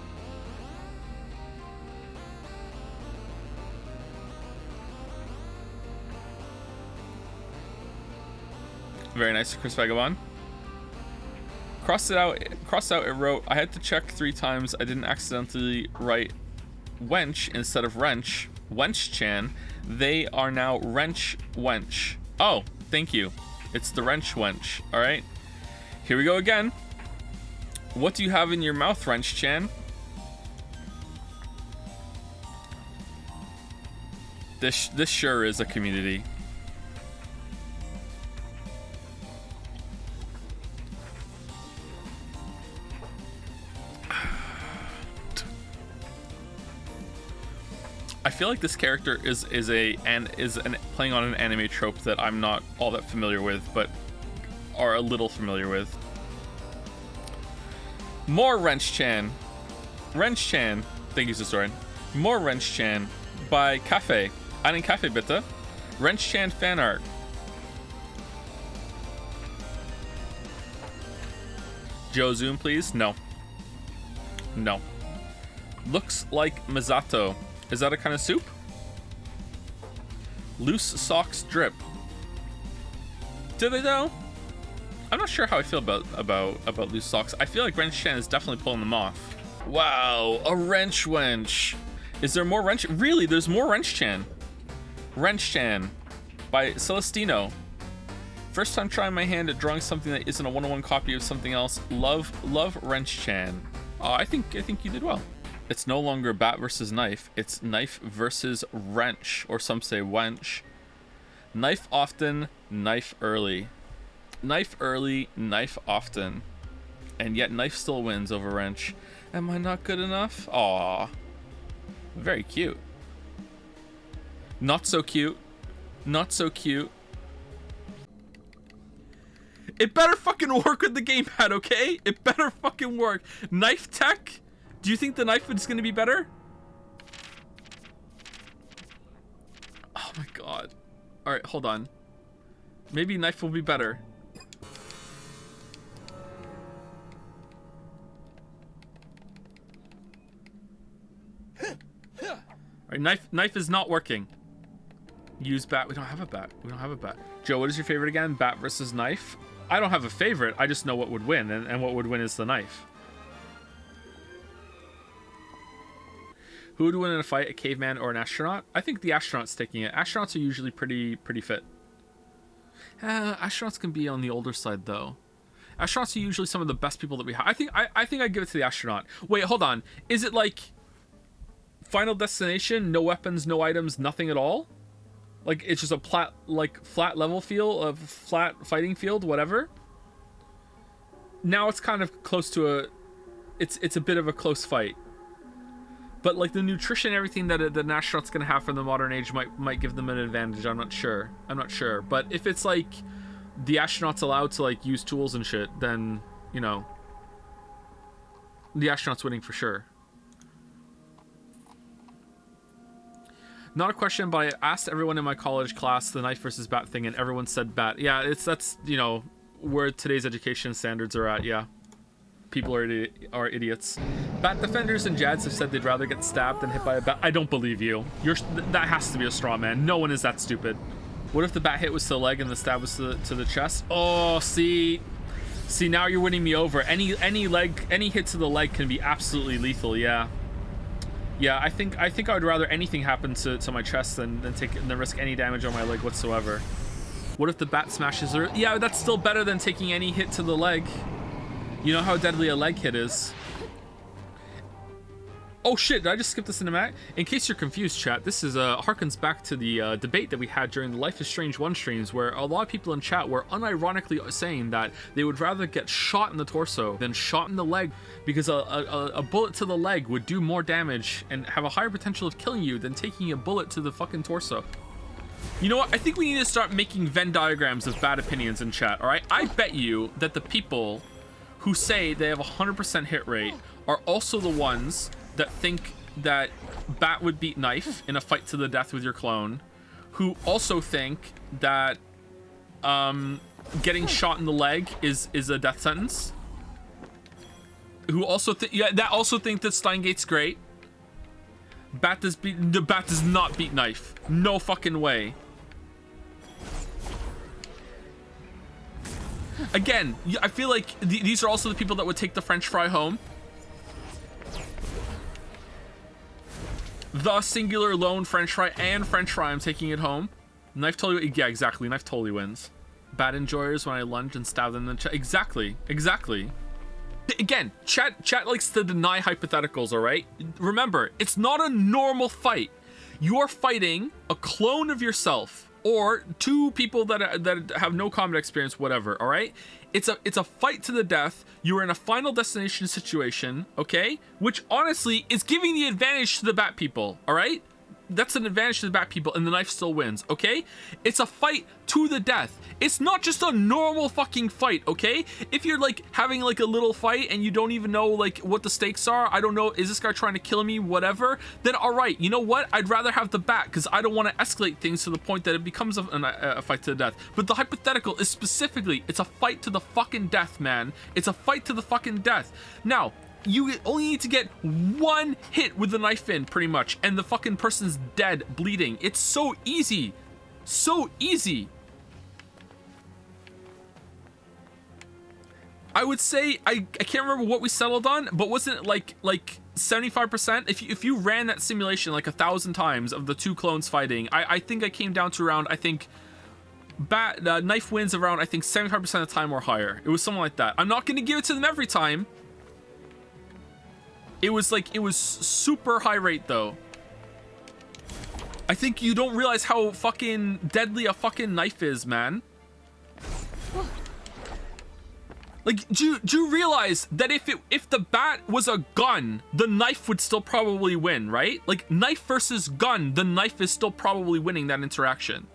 Very nice, Chris Vagabond. Crossed out, it wrote, I had to check 3 times. I didn't accidentally write wench instead of wrench. Wench Chan. They are now wrench wench. Oh, thank you. It's the wrench wench. All right. Here we go again. What do you have in your mouth, Wench Chan? This sure is a community. I feel like this character is playing on an anime trope that I'm not all that familiar with, but are a little familiar with. More Wench Chan. Wench Chan. Thank you, Sistorin. More Wench Chan by Cafe. Einen Kaffee bitte. Wench Chan fan art. Joe, zoom please. No. No. Looks like Misato. Is that a kind of soup? Loose socks drip. Do they though? I'm not sure how I feel about loose socks. I feel like Wench Chan is definitely pulling them off. Wow, a wrench wench. Is there more wrench? Really, there's more Wench Chan. Wench Chan by Celestino. First time trying my hand at drawing something that isn't a one-on-one copy of something else. Love Wench Chan. I think you did well. It's no longer bat versus knife. It's knife versus wrench, or some say wench. Knife often, knife early. Knife early, knife often. And yet knife still wins over wrench. Am I not good enough? Aww. Very cute. Not so cute. Not so cute. It better fucking work with the gamepad, okay? It better fucking work. Knife tech? Do you think the knife is going to be better? Oh my god. Alright, hold on. Maybe knife will be better. Alright, knife is not working. Use bat. We don't have a bat. We don't have a bat. Joe, what is your favorite again? Bat versus knife? I don't have a favorite. I just know what would win, and what would win is the knife. Who would win in a fight, a caveman or an astronaut? I think the astronaut's taking it. Astronauts are usually pretty fit. Astronauts can be on the older side though. Astronauts are usually some of the best people that we have. I think I'd give it to the astronaut. Wait, hold on. Is it like Final Destination? No weapons, no items, nothing at all? Like it's just a flat level field, a flat fighting field, whatever. Now it's kind of close to a. It's a bit of a close fight. But like the nutrition and everything that an astronaut's gonna have from the modern age might give them an advantage. I'm not sure. But if it's like the astronaut's allowed to like use tools and shit, then you know the astronaut's winning for sure. Not a question, but I asked everyone in my college class the knife versus bat thing, and everyone said bat. Yeah, that's you know where today's education standards are at. Yeah. People are idiots. Bat defenders and Jads have said they'd rather get stabbed than hit by a bat. I don't believe you. That has to be a straw man. No one is that stupid. What if the bat hit was to the leg and the stab was to the chest? Oh, see, now you're winning me over. Any hit to the leg can be absolutely lethal. Yeah. I think I would rather anything happen to my chest than risk any damage on my leg whatsoever. What if the bat smashes her? Yeah, that's still better than taking any hit to the leg. You know how deadly a leg hit is. Oh shit, did I just skip the cinematic? In case you're confused, chat, this is harkens back to the debate that we had during the Life is Strange 1 streams, where a lot of people in chat were unironically saying that they would rather get shot in the torso than shot in the leg, because a bullet to the leg would do more damage and have a higher potential of killing you than taking a bullet to the fucking torso. You know what? I think we need to start making Venn diagrams of bad opinions in chat, alright? I bet you that the people who say they have a 100% hit rate are also the ones that think that bat would beat knife in a fight to the death with your clone, who also think that getting shot in the leg is a death sentence. who also that also think that Steingate's great. Bat does not beat knife. No fucking way. Again, I feel like these are also the people that would take the French fry home. The singular lone French fry and French fry, I'm taking it home. Knife totally, yeah, exactly. Knife totally wins. Bat enjoyers when I lunge and stab them in the chest. Exactly. Again, chat likes to deny hypotheticals, all right? Remember, it's not a normal fight. You are fighting a clone of yourself or two people that have no combat experience, whatever, all right? It's a fight to the death. You are in a final destination situation, okay? Which honestly is giving the advantage to the bat people, all right? That's an advantage to the bat people, and the knife still wins, okay? It's a fight to the death. It's not just a normal fucking fight, okay? If you're like having like a little fight and you don't even know like what the stakes are, I don't know, is this guy trying to kill me, whatever, then all right, you know what? I'd rather have the bat because I don't want to escalate things to the point that it becomes a fight to the death. But the hypothetical is specifically, it's a fight to the fucking death, man. It's a fight to the fucking death. Now, you only need to get one hit with the knife in, pretty much, and the fucking person's dead, bleeding. It's so easy. So easy. I would say, I can't remember what we settled on, but wasn't it like 75%? If you ran that simulation like 1,000 times of the two clones fighting, I think I came down to around, I think, knife wins around, I think, 75% of the time or higher. It was something like that. I'm not going to give it to them every time. It was super high rate though. I think you don't realize how fucking deadly a fucking knife is, man. Like, do you realize that if the bat was a gun, the knife would still probably win, right? Like, knife versus gun, the knife is still probably winning that interaction.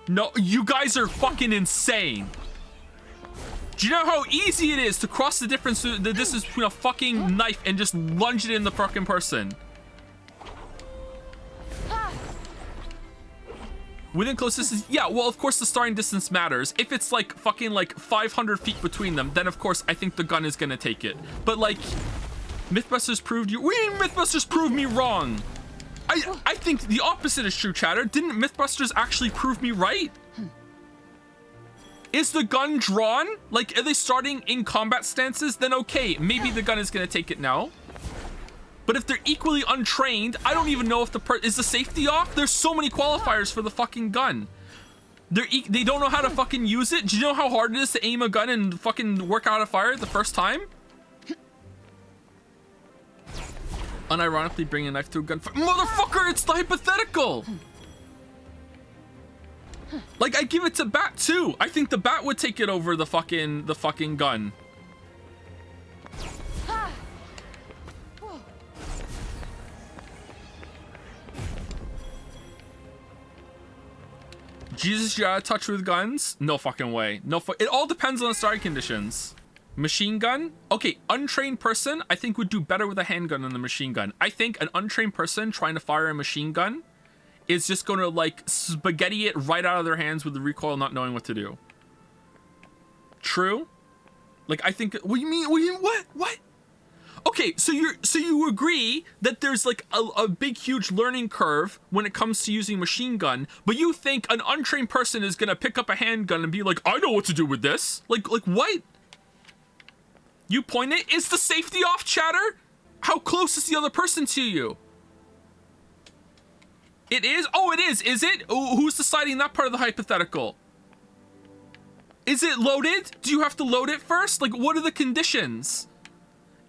No, you guys are fucking insane. Do you know how easy it is to cross the distance between a fucking knife and just lunge it in the fucking person? Within close distance, yeah, well, of course the starting distance matters. If it's like fucking like 500 feet between them, then of course I think the gun is gonna take it. But like, Mythbusters proved you, Mythbusters proved me wrong. I think the opposite is true, chatter. Didn't Mythbusters actually prove me right? Is the gun drawn? Like, are they starting in combat stances? Then okay, maybe the gun is gonna take it now. But if they're equally untrained, I don't even know if is the safety off? There's so many qualifiers for the fucking gun. They don't know how to fucking use it. Do you know how hard it is to aim a gun and fucking work out a fire the first time? Unironically bring a knife through a gunfire. Motherfucker, it's the hypothetical! Like, I give it to bat too. I think the bat would take it over the fucking gun. Jesus, you're out of touch with guns? No fucking way. It all depends on the starting conditions. Machine gun? Okay, untrained person, I think would do better with a handgun than the machine gun. I think an untrained person trying to fire a machine gun is just going to like spaghetti it right out of their hands with the recoil, not knowing what to do. True? Like, I think, what do you mean? What? Okay, so you agree that there's like a big, huge learning curve when it comes to using machine gun, but you think an untrained person is gonna pick up a handgun and be like, I know what to do with this? Like what? You point it? Is the safety off, chatter? How close is the other person to you? It is? Oh, it is. Is it? Who's deciding that part of the hypothetical? Is it loaded? Do you have to load it first? Like, what are the conditions?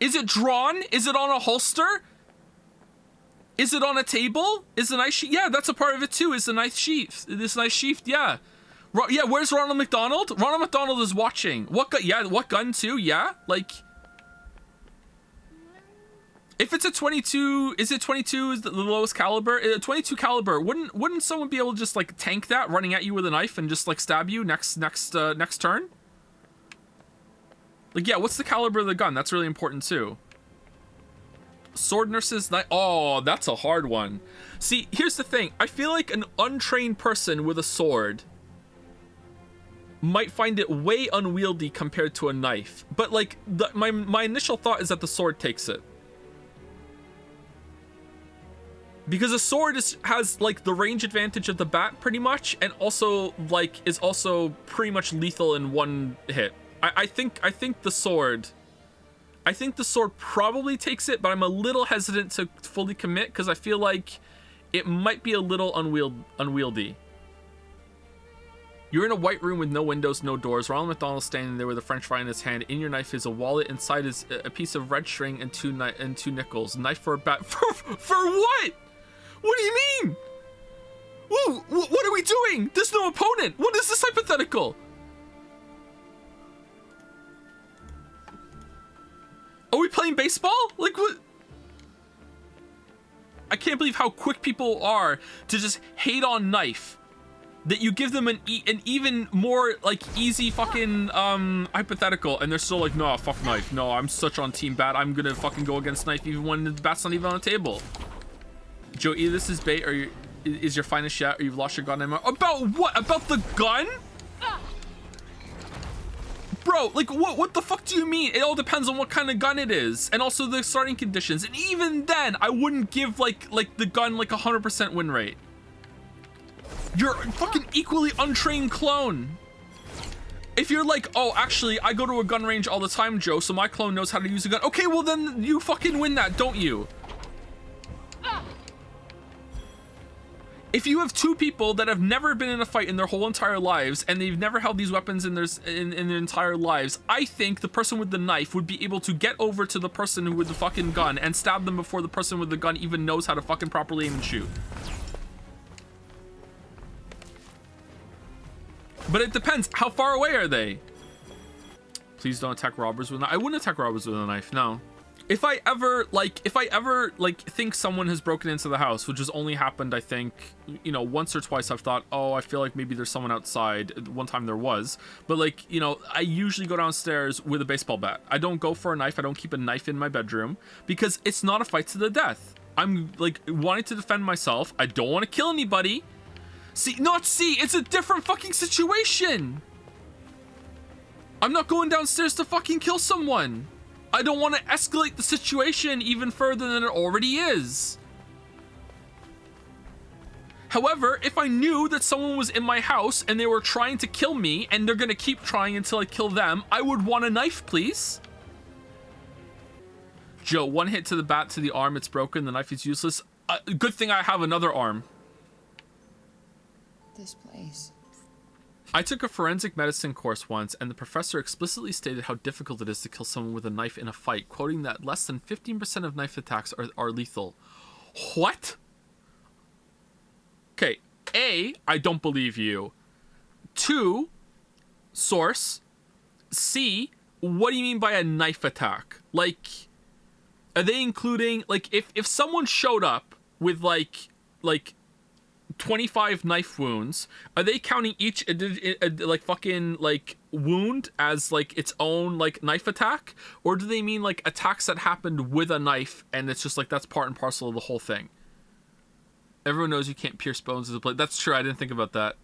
Is it drawn? Is it on a holster? Is it on a table? Is the knife sheath? Yeah, that's a part of it too. Is the knife sheath? This knife sheath? Yeah. Yeah, where's Ronald McDonald? Ronald McDonald is watching. What gun? Yeah, what gun too? Yeah, like... If it's a 22, is it 22 is the lowest caliber? 22 caliber, wouldn't someone be able to just like tank that running at you with a knife and just like stab you next turn? Like, yeah, what's the caliber of the gun? That's really important too. Sword nurses, oh, that's a hard one. See, here's the thing. I feel like an untrained person with a sword might find it way unwieldy compared to a knife. But like, my initial thought is that the sword takes it. Because a sword has like the range advantage of the bat pretty much, and also like is also pretty much lethal in one hit. I think the sword probably takes it, but I'm a little hesitant to fully commit because I feel like it might be a little unwieldy. You're in a white room with no windows, no doors. Ronald McDonald standing there with a French fry in his hand. In your knife is a wallet. Inside is a piece of red string and two nickels. Knife for a bat. For what? What do you mean? Whoa, what are we doing? There's no opponent. What is this hypothetical? Are we playing baseball? Like what? I can't believe how quick people are to just hate on knife. That you give them an even more like easy fucking hypothetical, and they're still like, no, fuck knife. No, I'm such on team bat. I'm gonna fucking go against knife even when the bat's not even on the table. Joe, either this is bait or is your finest yet, or you've lost your gun ammo. About what? About the gun? Bro, like what the fuck do you mean? It all depends on what kind of gun it is, and also the starting conditions. And even then, I wouldn't give like the gun like 100% win rate. You're a fucking equally untrained clone. If you're like, oh, actually, I go to a gun range all the time, Joe, so my clone knows how to use a gun. Okay, well then you fucking win that, don't you? If you have two people that have never been in a fight in their whole entire lives, and they've never held these weapons in their entire lives, I think the person with the knife would be able to get over to the person with the fucking gun and stab them before the person with the gun even knows how to fucking properly aim and shoot. But it depends. How far away are they? Please don't attack robbers with a knife. I wouldn't attack robbers with a knife, no. If I ever think someone has broken into the house, which has only happened, I think, you know, once or twice, I've thought, oh, I feel like maybe there's someone outside. One time there was. But like, you know, I usually go downstairs with a baseball bat. I don't go for a knife. I don't keep a knife in my bedroom because it's not a fight to the death. I'm like wanting to defend myself. I don't want to kill anybody. It's a different fucking situation. I'm not going downstairs to fucking kill someone. I don't want to escalate the situation even further than it already is. However, if I knew that someone was in my house and they were trying to kill me and they're gonna keep trying until I kill them, I would want a knife, please. Joe, one hit to the bat to the arm, it's broken, the knife is useless. Good thing I have another arm. This place. I took a forensic medicine course once, and the professor explicitly stated how difficult it is to kill someone with a knife in a fight, quoting that less than 15% of knife attacks are lethal. What? Okay, A, I don't believe you. 2, source. C, what do you mean by a knife attack? Like, are they including, like, if someone showed up with, like 25 knife wounds, are they counting each like fucking like wound as like its own like knife attack, or do they mean like attacks that happened with a knife and it's just like that's part and parcel of the whole thing? Everyone knows you can't pierce bones with a blade. That's true. I didn't think about that.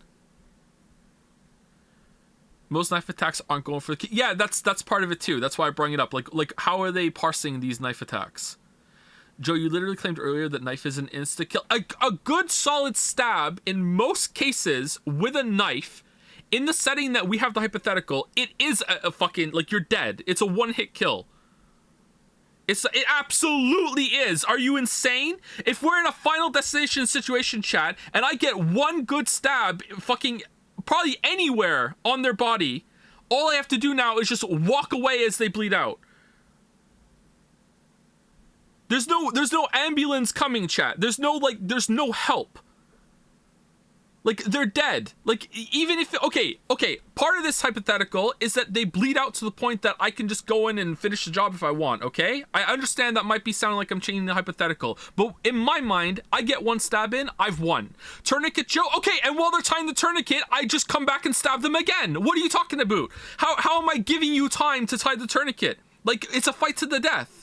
Most knife attacks aren't going for the yeah, that's part of it too. That's why I brought it up. Like how are they parsing these knife attacks? Joe, you literally claimed earlier that knife is an insta-kill. A good solid stab, in most cases, with a knife, in the setting that we have the hypothetical, it is a fucking, like, you're dead. It's a one-hit kill. It absolutely is. Are you insane? If we're in a Final Destination situation, chat, and I get one good stab, fucking, probably anywhere on their body, all I have to do now is just walk away as they bleed out. There's no ambulance coming, chat. There's no help. Like, they're dead. Like, even if, okay, part of this hypothetical is that they bleed out to the point that I can just go in and finish the job if I want, okay? I understand that might be sounding like I'm changing the hypothetical, but in my mind, I get one stab in, I've won. Tourniquet Joe, okay, and while they're tying the tourniquet, I just come back and stab them again. What are you talking about? How am I giving you time to tie the tourniquet? Like, it's a fight to the death.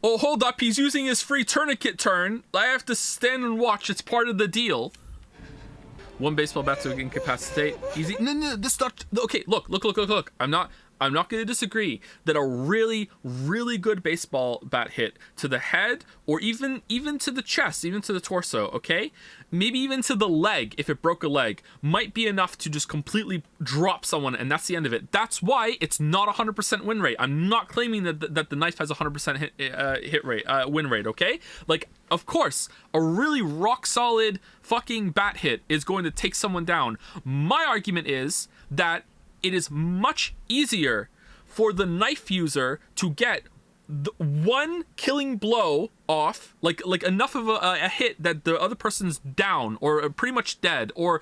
Oh, hold up, he's using his free tourniquet turn. I have to stand and watch, it's part of the deal. One baseball bat to incapacitate. Easy. No, this not. Okay, look. I'm not going to disagree that a really, really good baseball bat hit to the head, or even to the chest, even to the torso, okay? Maybe even to the leg, if it broke a leg, might be enough to just completely drop someone, and that's the end of it. That's why it's not 100% win rate. I'm not claiming that the knife has 100% win rate, okay? Like, of course, a really rock solid fucking bat hit is going to take someone down. My argument is that it is much easier for the knife user to get the one killing blow off, like enough of a hit that the other person's down or pretty much dead or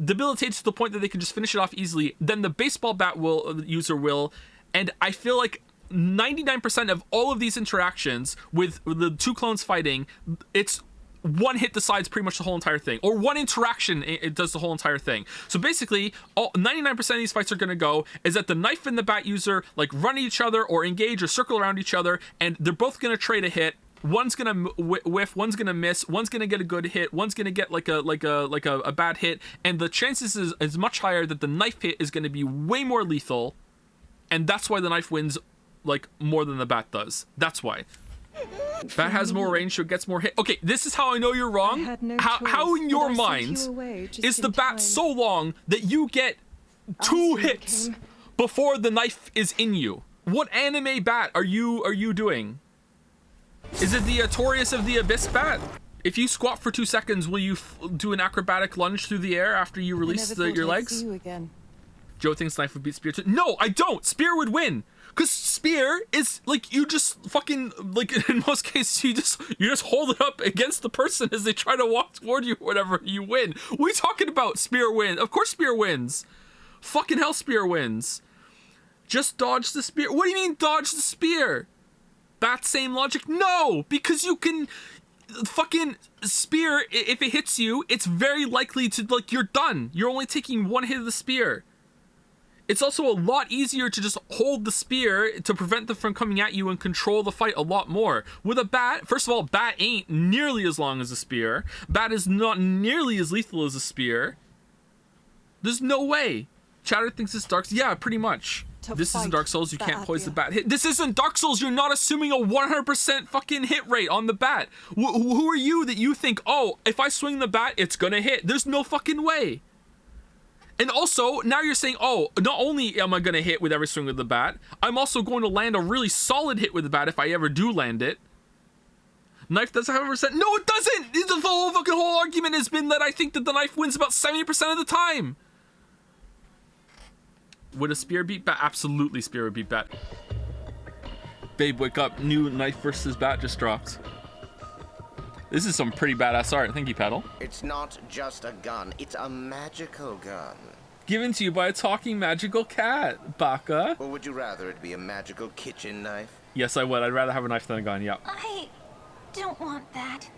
debilitated to the point that they can just finish it off easily, than the baseball bat user will. And I feel like 99% of all of these interactions with the two clones fighting, it's one hit decides pretty much the whole entire thing, or one interaction it does the whole entire thing. So basically 99% of these fights are going to go is that the knife and the bat user like run at each other or engage or circle around each other, and they're both going to trade a hit. One's gonna whiff, one's gonna miss, one's gonna get a good hit, one's gonna get like a bad hit, and the chances is much higher that the knife hit is going to be way more lethal, and that's why the knife wins like more than the bat does. That's why. Bat has more range, so it gets more hit. Okay, this is how I know you're wrong. How in your mind is the bat so long that you get 2 hits before the knife is in you? What anime bat are you doing? Is it the Atorius of the Abyss bat? If you squat for 2 seconds, will you do an acrobatic lunge through the air after you release your legs? Joe thinks knife would beat spear too. No, I don't. Spear would win. Because spear is like, you just fucking, like in most cases, you just hold it up against the person as they try to walk toward you or whatever, you win. What are you talking about? Spear wins. Of course spear wins. Fucking hell, spear wins. Just dodge the spear. What do you mean dodge the spear? Bat same logic? No, because you can fucking spear, if it hits you, it's very likely to, like, you're done. You're only taking 1 hit of the spear. It's also a lot easier to just hold the spear to prevent them from coming at you and control the fight a lot more. With a bat, first of all, bat ain't nearly as long as a spear. Bat is not nearly as lethal as a spear. There's no way. Chatter thinks it's Dark Souls. Yeah, pretty much. This isn't Dark Souls. You can't poise the bat hit. This isn't Dark Souls. You're not assuming a 100% fucking hit rate on the bat. Who are you that you think, oh, if I swing the bat, it's gonna hit? There's no fucking way. And also, now you're saying, oh, not only am I going to hit with every swing of the bat, I'm also going to land a really solid hit with the bat if I ever do land it. Knife doesn't have 100%. No, it doesn't! The whole argument has been that I think that the knife wins about 70% of the time. Would a spear beat bat? Absolutely, spear would beat bat. Babe, wake up. New knife versus bat just dropped. This is some pretty badass art. Thank you, Paddle. It's not just a gun, it's a magical gun. Given to you by a talking magical cat, Baka. Or would you rather it be a magical kitchen knife? Yes, I would. I'd rather have a knife than a gun, yep. I don't want that.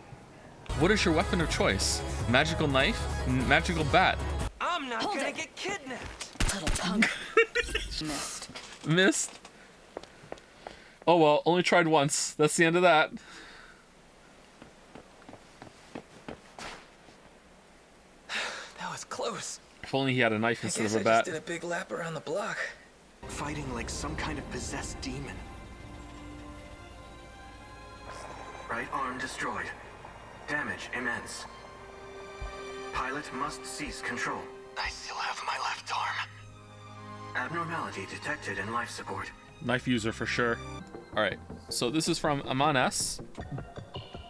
What is your weapon of choice? Magical knife? Magical bat? I'm not gonna get kidnapped. Little punk. Missed? Oh well, only tried once. That's the end of that. That was close. If only he had a knife instead of a bat. I just did a big lap around the block. Fighting like some kind of possessed demon. Right arm destroyed. Damage immense. Pilot must cease control. I still have my left arm. Abnormality detected in life support. Knife user for sure. Alright, so this is from Aman S.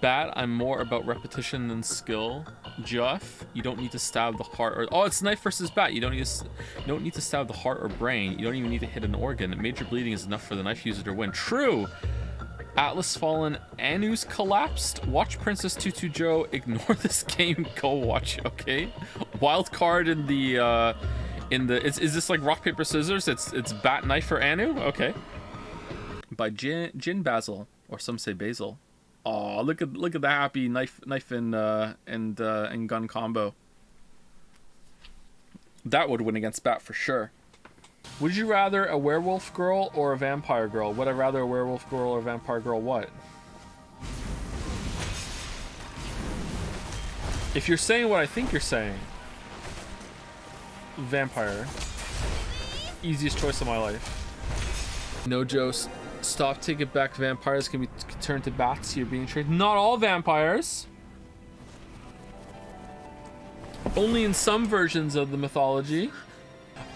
Bat, I'm more about repetition than skill. Jeff, you don't need to stab the heart or... Oh, it's knife versus bat. You don't need to stab the heart or brain. You don't even need to hit an organ. Major bleeding is enough for the knife user to win. True! Atlas Fallen, Anu's collapsed. Watch Princess Tutu Joe. Ignore this game. Go watch it, okay? Wild card in the... Is this like rock, paper, scissors? It's bat, knife for Anu? Okay. By Jin Basil. Or some say Basil. Oh, look at the happy knife and gun combo. That would win against bat for sure. Would you rather a werewolf girl or a vampire girl? Would I rather a werewolf girl or a vampire girl? What? If you're saying what I think you're saying, vampire. Easiest choice of my life. No, Joe. Stop, take it back. Vampires can be turned to bats. You're being tricked. Not all vampires. Only in some versions of the mythology.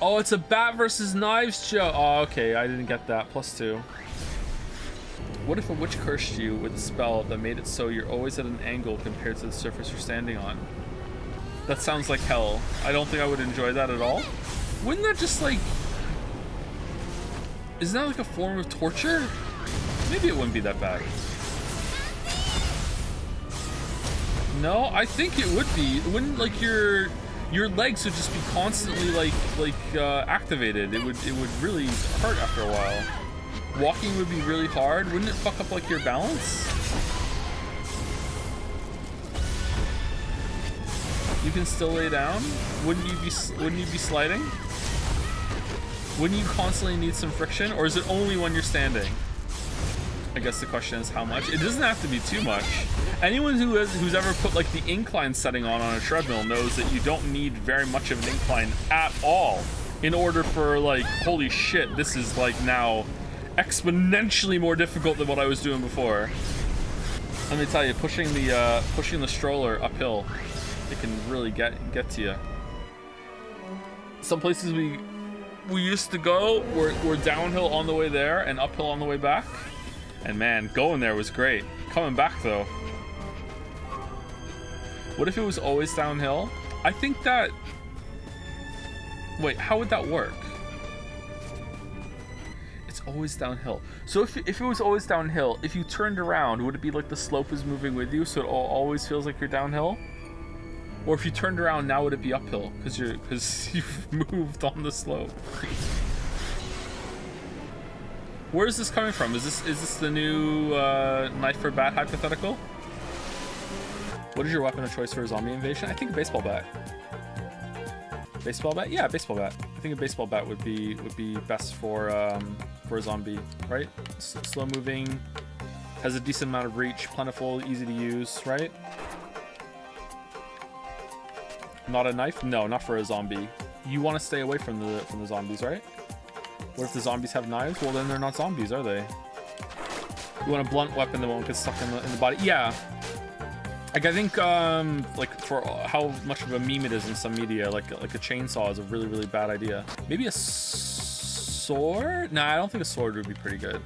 Oh, it's a bat versus knives, Joe. Oh, okay. I didn't get that. +2. What if a witch cursed you with a spell that made it so you're always at an angle compared to the surface you're standing on? That sounds like hell. I don't think I would enjoy that at all. Wouldn't that just like... Isn't that like a form of torture? Maybe it wouldn't be that bad. No, I think it would be. It wouldn't like your legs would just be constantly activated. It would really hurt after a while. Walking would be really hard. Wouldn't it fuck up like your balance? You can still lay down. Wouldn't you be sliding? Wouldn't you constantly need some friction, or is it only when you're standing? I guess the question is how much. It doesn't have to be too much. Anyone who's ever put like the incline setting on a treadmill knows that you don't need very much of an incline at all in order for like, holy shit, this is like now exponentially more difficult than what I was doing before. Let me tell you, pushing the stroller uphill, it can really get to you. Some places we used to go were downhill on the way there and uphill on the way back. And man, going there was great. Coming back though. What if it was always downhill? I think that... Wait, how would that work? It's always downhill. So if it was always downhill, if you turned around, would it be like the slope is moving with you, so it always feels like you're downhill? Or if you turned around, now would it be uphill because you've moved on the slope? Where is this coming from? Is this the new knife for bat hypothetical? What is your weapon of choice for a zombie invasion? I think a baseball bat. Baseball bat? Yeah, baseball bat. I think a baseball bat would be best for a zombie, right? Slow moving, has a decent amount of reach, plentiful, easy to use, right? Not a knife? No, not for a zombie. You want to stay away from the zombies, right? What if the zombies have knives? Well, then they're not zombies, are they? You want a blunt weapon that won't get stuck in the body? Yeah. Like, I think, like, for how much of a meme it is in some media, like a chainsaw is a really, really bad idea. Maybe a sword? Nah, I don't think a sword would be pretty good.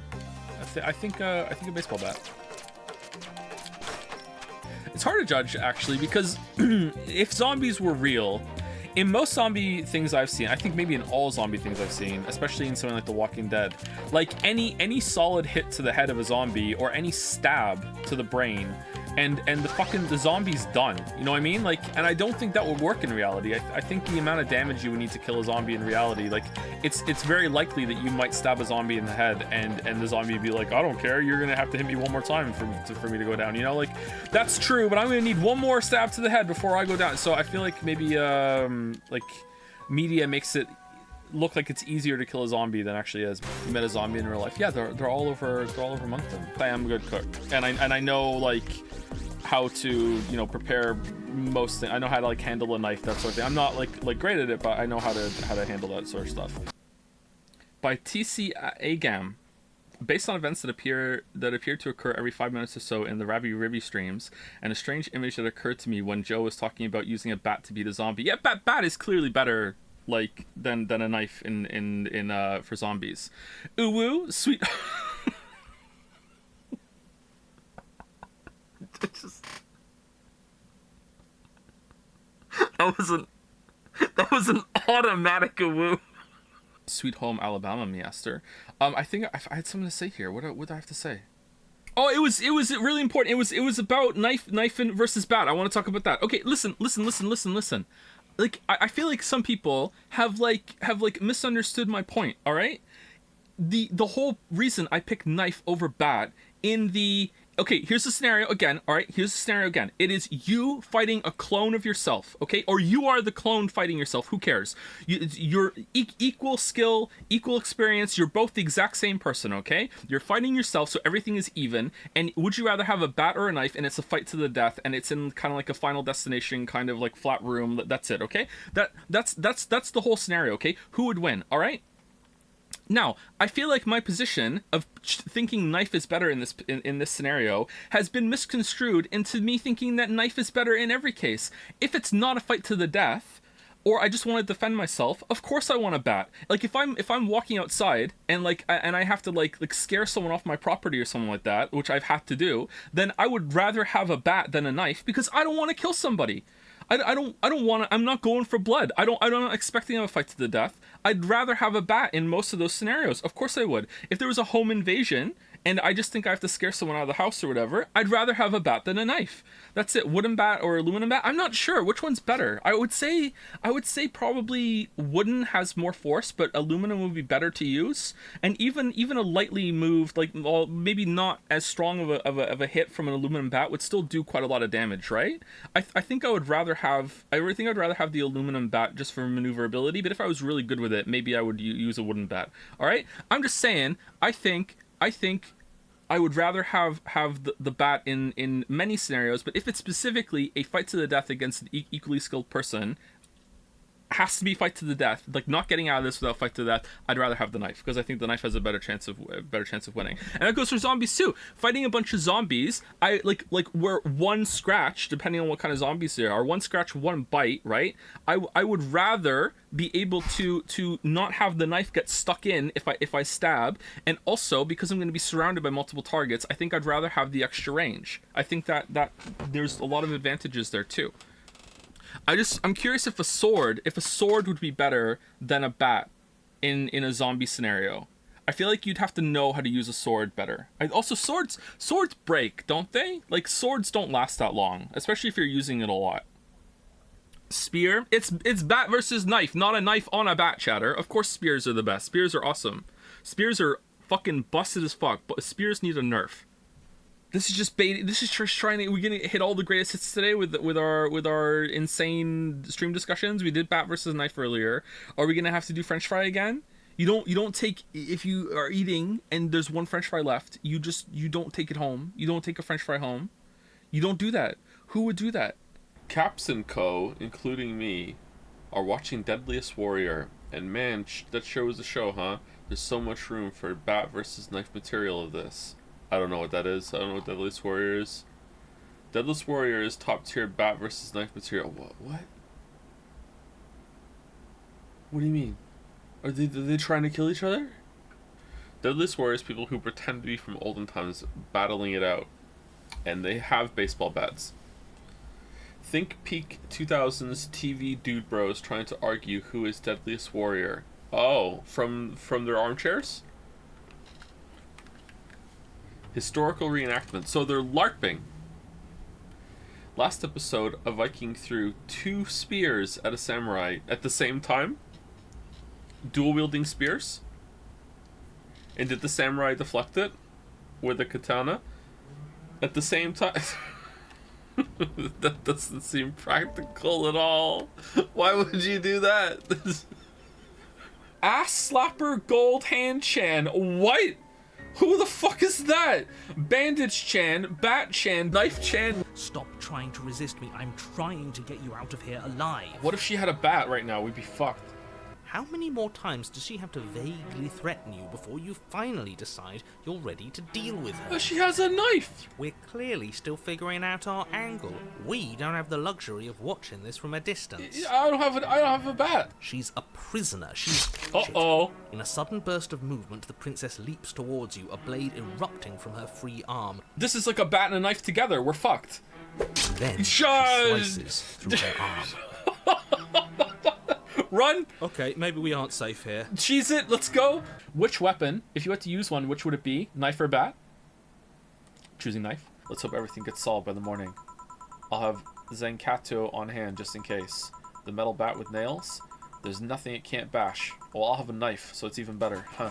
I think a baseball bat. It's hard to judge, actually, because if zombies were real, in most zombie things I've seen, I think maybe in all zombie things I've seen, especially in something like The Walking Dead, like any solid hit to the head of a zombie or any stab to the brain, and the zombie's done. You know what I mean? Like, and I don't think that would work in reality. I think the amount of damage you would need to kill a zombie in reality, like, it's very likely that you might stab a zombie in the head and the zombie would be like, I don't care, you're gonna have to hit me one more time for me to go down. You know, like, that's true, but I'm gonna need one more stab to the head before I go down. So I feel like maybe like media makes it look like it's easier to kill a zombie than actually is. You met a zombie in real life. Yeah, they're all over Moncton. I am a good cook, and I know like how to, you know, prepare most things. I know how to like handle a knife, that sort of thing. I'm not like great at it, but I know how to handle that sort of stuff. By TC Agam, based on events that appear to occur every 5 minutes or so in the Ravi Ribby streams, and a strange image that occurred to me when Joe was talking about using a bat to beat a zombie. Yeah, bat is clearly better like than a knife in for zombies. Uwu, sweet. That was an automatic uwu. Sweet Home Alabama Measter. I think I had something to say here. What do I have to say? Oh, it was really important. It was about knife versus bat. I want to talk about that. Okay, listen. Like, I feel like some people have misunderstood my point. All right, the whole reason I picked knife over bat in the okay, here's the scenario again. All right, here's the scenario again. It is you fighting a clone of yourself, okay? Or you are the clone fighting yourself. Who cares? You're equal skill, equal experience. You're both the exact same person, okay? You're fighting yourself, so everything is even. And would you rather have a bat or a knife? And it's a fight to the death, and it's in kind of like a Final Destination kind of like flat room. That's it, okay? That's the whole scenario, okay? Who would win? All right. Now, I feel like my position of thinking knife is better in this scenario has been misconstrued into me thinking that knife is better in every case. If it's not a fight to the death, or I just want to defend myself, of course I want a bat. Like if I'm walking outside and I have to like scare someone off my property or something like that, which I've had to do, then I would rather have a bat than a knife because I don't want to kill somebody. I don't want to. I'm not going for blood. I'm not expecting a fight to the death. I'd rather have a bat in most of those scenarios. Of course I would. If there was a home invasion and I just think I have to scare someone out of the house or whatever, I'd rather have a bat than a knife. That's it. Wooden bat or aluminum bat? I'm not sure which one's better. I would say probably wooden has more force, but aluminum would be better to use. And even a lightly moved, like, well, maybe not as strong of a hit from an aluminum bat would still do quite a lot of damage, right? I think I would rather have the aluminum bat just for maneuverability. But if I was really good with it, maybe I would use a wooden bat. All right. I'm just saying. I think I would rather have the bat in many scenarios, but if it's specifically a fight to the death against an equally skilled person, has to be fight to the death, like not getting out of this without fight to the death, I'd rather have the knife because I think the knife has a better chance of winning. And that goes for zombies too. Fighting a bunch of zombies, I like where one scratch, depending on what kind of zombies there are, one scratch, one bite, right? I would rather be able to not have the knife get stuck in if I stab, and also because I'm going to be surrounded by multiple targets, I think I'd rather have the extra range. I think that there's a lot of advantages there too. I'm curious if a sword would be better than a bat in a zombie scenario. I feel like you'd have to know how to use a sword better. Also, swords break, don't they? Like, swords don't last that long, especially if you're using it a lot. Spear? It's bat versus knife, not a knife on a bat, chatter. Of course spears are the best. Spears are awesome. Spears are fucking busted as fuck, but spears need a nerf. This is just bait. This is just trying to. We're gonna hit all the greatest hits today with our insane stream discussions. We did bat versus knife earlier. Are we gonna have to do French fry again? You don't take, if you are eating and there's one French fry left. You don't take it home. You don't take a French fry home. You don't do that. Who would do that? Caps and Co, including me, are watching Deadliest Warrior, and man, that show is a show, huh? There's so much room for bat versus knife material of this. I don't know what that is. I don't know what Deadliest Warrior is. Deadliest Warrior is top tier bat versus knife material. What? What do you mean? Are they trying to kill each other? Deadliest Warrior is people who pretend to be from olden times battling it out. And they have baseball bats. Think peak 2000s TV dude bros trying to argue who is Deadliest Warrior. Oh, from their armchairs? Historical reenactment. So they're LARPing. Last episode, a Viking threw 2 spears at a samurai at the same time. Dual wielding spears. And did the samurai deflect it with a katana at the same time? That doesn't seem practical at all. Why would you do that? Ass slapper gold hand Chan. What? Who the fuck is that? Bandage Chan, Bat Chan, Knife Chan. Stop trying to resist me. I'm trying to get you out of here alive. What if she had a bat right now? We'd be fucked. How many more times does she have to vaguely threaten you before you finally decide you're ready to deal with her? She has a knife! We're clearly still figuring out our angle. We don't have the luxury of watching this from a distance. I don't have a bat. She's a prisoner. She's... Uh-oh. In a sudden burst of movement, the princess leaps towards you, a blade erupting from her free arm. This is like a bat and a knife together. We're fucked. And then she slices through her arm. Run! Okay, maybe we aren't safe here. Cheese it, let's go! Which weapon, if you had to use one, which would it be? Knife or bat? Choosing knife. Let's hope everything gets solved by the morning. I'll have Zenkato on hand just in case. The metal bat with nails? There's nothing it can't bash. Well, I'll have a knife, so it's even better, huh?